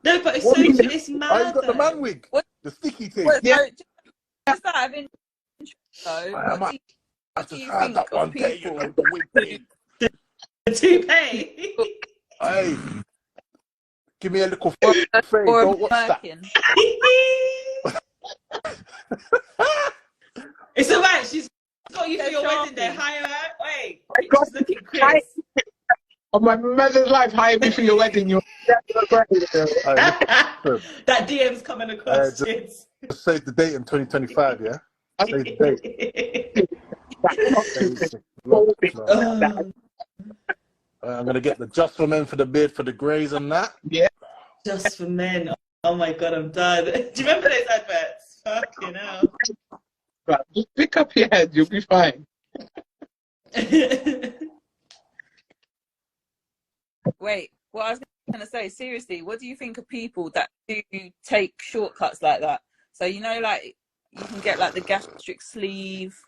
No, but it's mad. Oh, you got the man wig, the sticky thing. Yeah. Just that I've been. I just had that one day, you know, the wig thing. The toupee. Hey, give me a little face. Don't watch that. It's alright. She's got you for your wedding day. Hire her. Wait, she's looking Chris. On my mother's life, hire me for your wedding. That DM's coming across. Just save the date in 2025, yeah? Save the date. I'm going to get the Just for Men for the beard for the greys and that. Yeah. Just for Men. Oh my God, I'm done. Do you remember those adverts? Fucking hell. Right, just pick up your head, you'll be fine. Wait, what I was going to say, seriously, what do you think of people that do take shortcuts like that? So, you know, like, you can get, like, the gastric sleeve,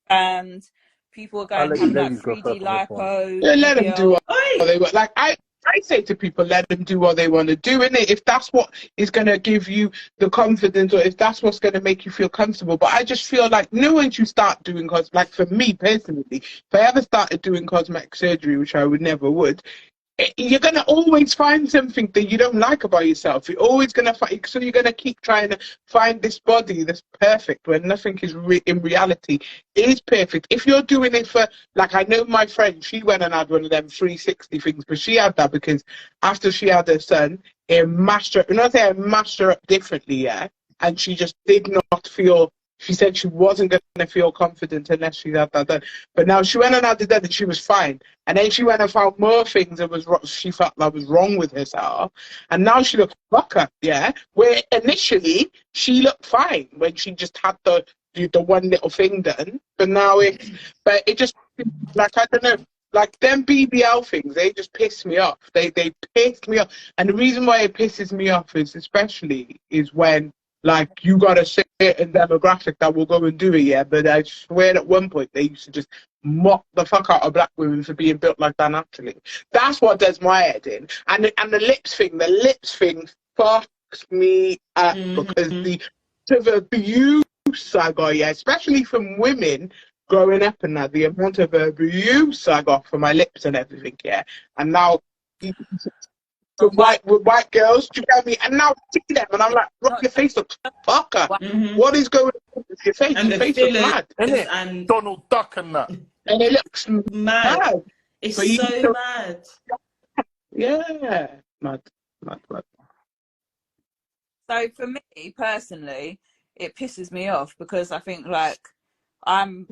and people are going to have, like, 3D lipo. Yeah, let them do what they want. Like, I say to people, let them do what they want to do, innit? If that's what is going to give you the confidence, or if that's what's going to make you feel comfortable. But I just feel like, once you start doing, like for me personally, if I ever started doing cosmetic surgery, which I would never would, you're going to always find something that you don't like about yourself. You're always going to find, so you're going to keep trying to find this body that's perfect when nothing is in reality is perfect. If you're doing it for, like, I know my friend, she went and had one of them 360 things, but she had that because after she had her son, it mashed her, it mashed her up differently, yeah, and she just did not feel. She said she wasn't going to feel confident unless she had that done. But now she went and had it done and she was fine. And then she went and found more things that she felt that was wrong with herself. And now she looks fuck up, yeah? Where initially she looked fine when she just had the one little thing done. But now it just, like, I don't know. Like, them BBL things, they just piss me off. They piss me off. And the reason why it pisses me off is when, like, you got a certain demographic that will go and do it, yeah? But I swear at one point they used to just mock the fuck out of black women for being built like that naturally. That's what does my head in. And the lips thing fucks me up because the sort of abuse I got, yeah, especially from women growing up and that, the amount of abuse I got for my lips and everything, yeah? And now... with white girls, do you get me? And now I see them, and I'm like, "Rock, your face looks fucker. What is going on with your face? And your face looks mad, and Donald Duck and that. And it looks mad. It's so mad. Yeah, mad. So for me personally, it pisses me off because I think, like, I'm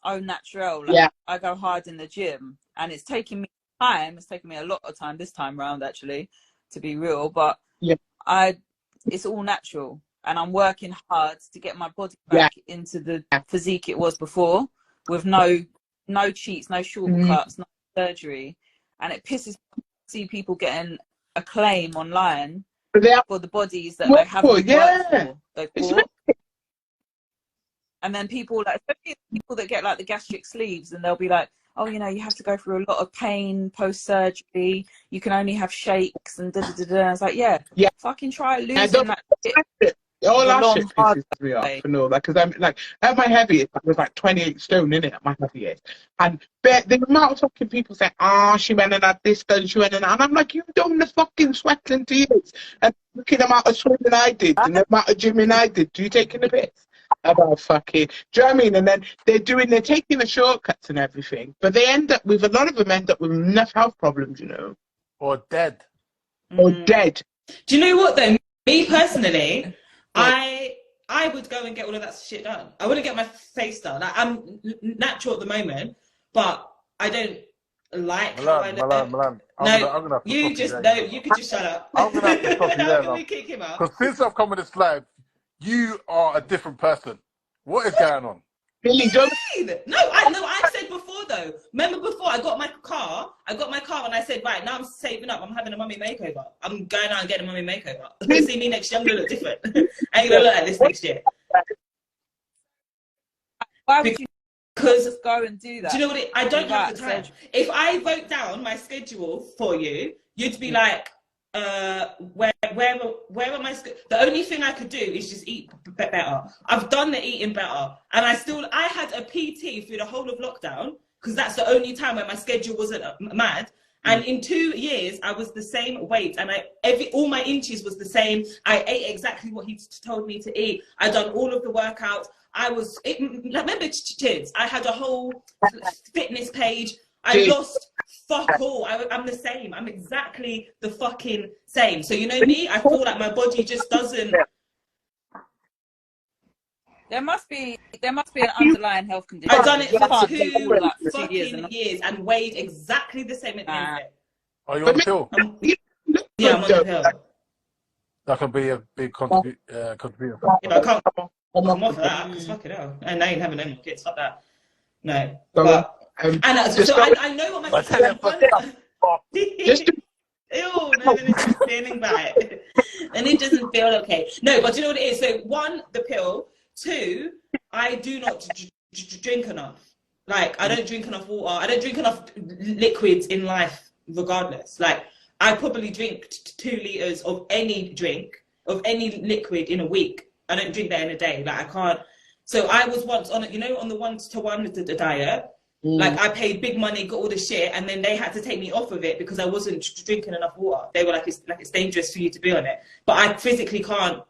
au naturel. Like, I go hard in the gym, and it's taking me time. It's taken me a lot of time this time round, actually, to be real, but it's all natural, and I'm working hard to get my body back into the physique it was before, with no cheats, no shortcuts, no surgery. And it pisses me to see people getting acclaim online for the bodies that they haven't worked for. They bought. And then people, like, especially people that get, like, the gastric sleeves, and they'll be like, oh, you know, you have to go through a lot of pain post-surgery. You can only have shakes and da-da-da-da. I was like, yeah, fucking try losing that shit. All that shit pisses me off and all that, because I'm like, at my heaviest, I was like 28 stone in it at my heaviest. And the amount of fucking people say, she went and had this done, she went and I'm like, you've done the fucking sweat and tears. And look at the amount of swimming I did and the amount of gymming I did. Do you taking the piss? About fucking, do you know what I mean? And then they're taking the shortcuts and everything, but they end up with, a lot of them end up with enough health problems, you know. Or dead. Or dead. Do you know what though? Me personally, I would go and get all of that shit done. I wouldn't get my face done. Like, I'm natural at the moment, but I don't like how I look. Milan. I'm gonna have to you just no. You could just shut up. I'm gonna have to stop you there. Can we kick him out? Because since I've come on this live, you are a different person. What is going on? Billy, don't. No, I said before though. Remember before I got my car and I said, right, now I'm saving up. I'm having a mummy makeover. I'm going out and getting a mummy makeover. You'll see me next year. I'm gonna look different. I ain't gonna look like this next year. Why would you Because go and do that? Do you know what? I don't have the time. If I wrote down my schedule for you, you'd be like, where am I? The only thing I could do is just eat better. I've done the eating better, and I had a PT through the whole of lockdown because that's the only time where my schedule wasn't mad. And in 2 years, I was the same weight, and all my inches was the same. I ate exactly what he told me to eat. I done all of the workouts. Remember, kids, I had a whole fitness page. I lost fuck all. I'm the same. I'm exactly the fucking same. So you know me, I feel like my body just doesn't. There must be an underlying health condition. I've done it for 2 fucking years and weighed exactly the same at the end of it. Are you on the pill? Yeah, I'm on the pill. That could be a big contributor. Yeah, I can't come off of that because fucking hell. And I ain't having no more kids. Fuck that. No. But I know what my Ew, no, it's just feeling bad. And it doesn't feel okay. No, but you know what it is? So 1, the pill. 2, I do not drink enough. Like, I don't drink enough water. I don't drink enough liquids in life, regardless. Like, I probably drink 2 liters of any drink, of any liquid in a week. I don't drink that in a day. Like, I can't. So I was once on, on the 1-to-1 the diet. Like, I paid big money, got all the shit, and then they had to take me off of it because I wasn't drinking enough water. They were like, it's dangerous for you to be on it. But I physically can't.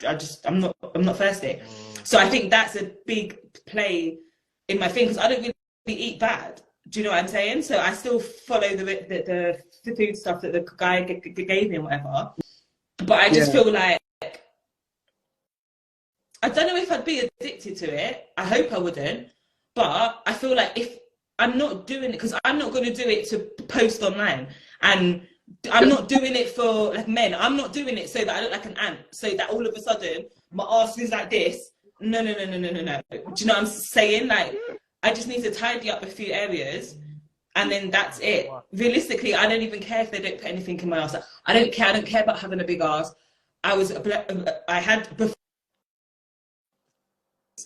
I'm not thirsty. So I think that's a big play in my thing because I don't really eat bad. Do you know what I'm saying? So I still follow the food stuff that the guy gave me and whatever. But I just feel like, I don't know if I'd be addicted to it. I hope I wouldn't. But I feel like if I'm not doing it, because I'm not going to do it to post online, and I'm not doing it for like men. I'm not doing it so that I look like an ant, so that all of a sudden my ass is like this. No. Do you know what I'm saying? Like, I just need to tidy up a few areas, and then that's it. Realistically, I don't even care if they don't put anything in my ass. I don't care. I don't care about having a big ass. I had before,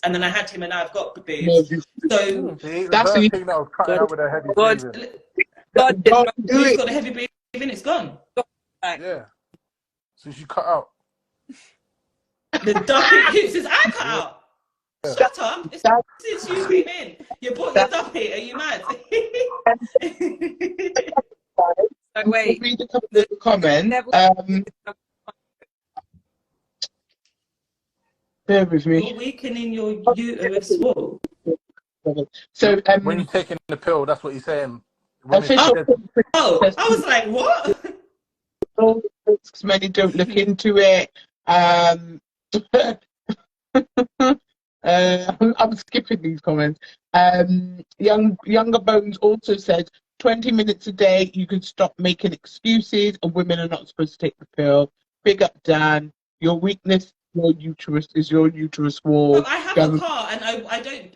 and then I had him, and now I've got boobs. So that's the thing that was cut out with a heavy breathing. You've got a heavy breathing. It's gone. Yeah. Since you cut out. The dumpy hips is I cut out. Yeah. Shut up. It's since you came in. You bought the dumpy. Are you mad? So wait. Read a couple of comments. Bear with me. You're weakening your uterus wall. So when you're taking the pill, that's what you're saying. I was like, what? Many don't look into it. I'm skipping these comments. Younger Bones also says 20 minutes a day. You can stop making excuses, and women are not supposed to take the pill. Big up, Dan. Your weakness. Your uterus wall. Well, I have a car, and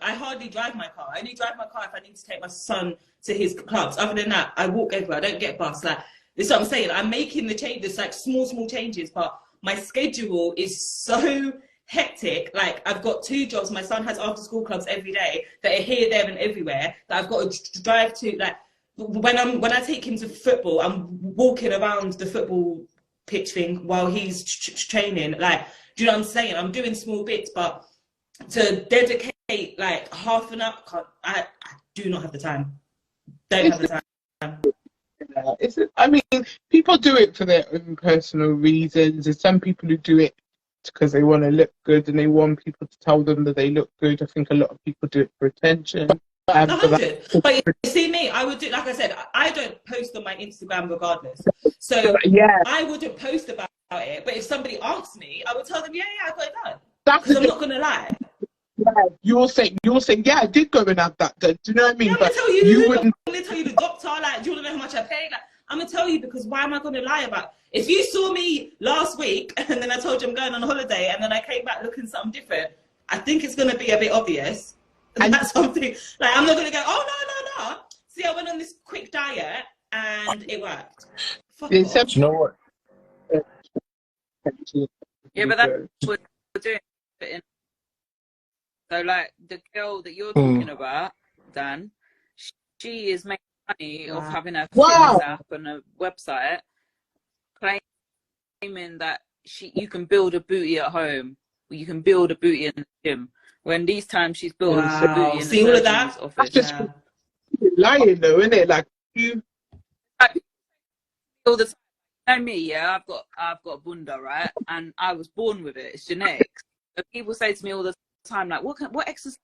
I hardly drive my car. I only drive my car if I need to take my son to his clubs. Other than that, I walk everywhere. I don't get bus. Like, this is what I'm saying. I'm making the changes, like small changes, but my schedule is so hectic. Like, I've got 2 jobs. My son has after school clubs every day that are here, there, and everywhere that I've got to drive to. Like, when I take him to football, I'm walking around the football pitch thing while he's training. Like, do you know what I'm saying? I'm doing small bits, but to dedicate like half an hour, I do not have the time. Don't have the time. I mean, people do it for their own personal reasons. There's some people who do it because they want to look good and they want people to tell them that they look good. I think a lot of people do it for attention. 100. But you see me, I would do, like I said, I don't post on my Instagram regardless. So yeah, I wouldn't post about it. But if somebody asks me, I would tell them, yeah, I got it done. Because I'm not going to lie. Yeah, you'll say, yeah, I did go and have that done. Do you know what I mean? Yeah, but I'm going to tell you the doctor, like, do you want to know how much I paid? Like, I'm going to tell you, because why am I going to lie about it? If you saw me last week and then I told you I'm going on holiday and then I came back looking something different, I think it's going to be a bit obvious. And that's something, like, I'm not going to go, oh, no. See, I went on this quick diet and it worked. Fuck off. Do you know what? Yeah, but that's what we're doing. So, like, the girl that you're talking about, Dan, she is making money off having a fitness app and a website, claiming that you can build a booty at home, or you can build a booty in the gym. When these times she's built a booty in see all of that? office. That's just lying, though, isn't it? Like, you. All the time. You know me, yeah. I've got bunda, right? And I was born with it. It's genetics. So people say to me all the time, like, what exercise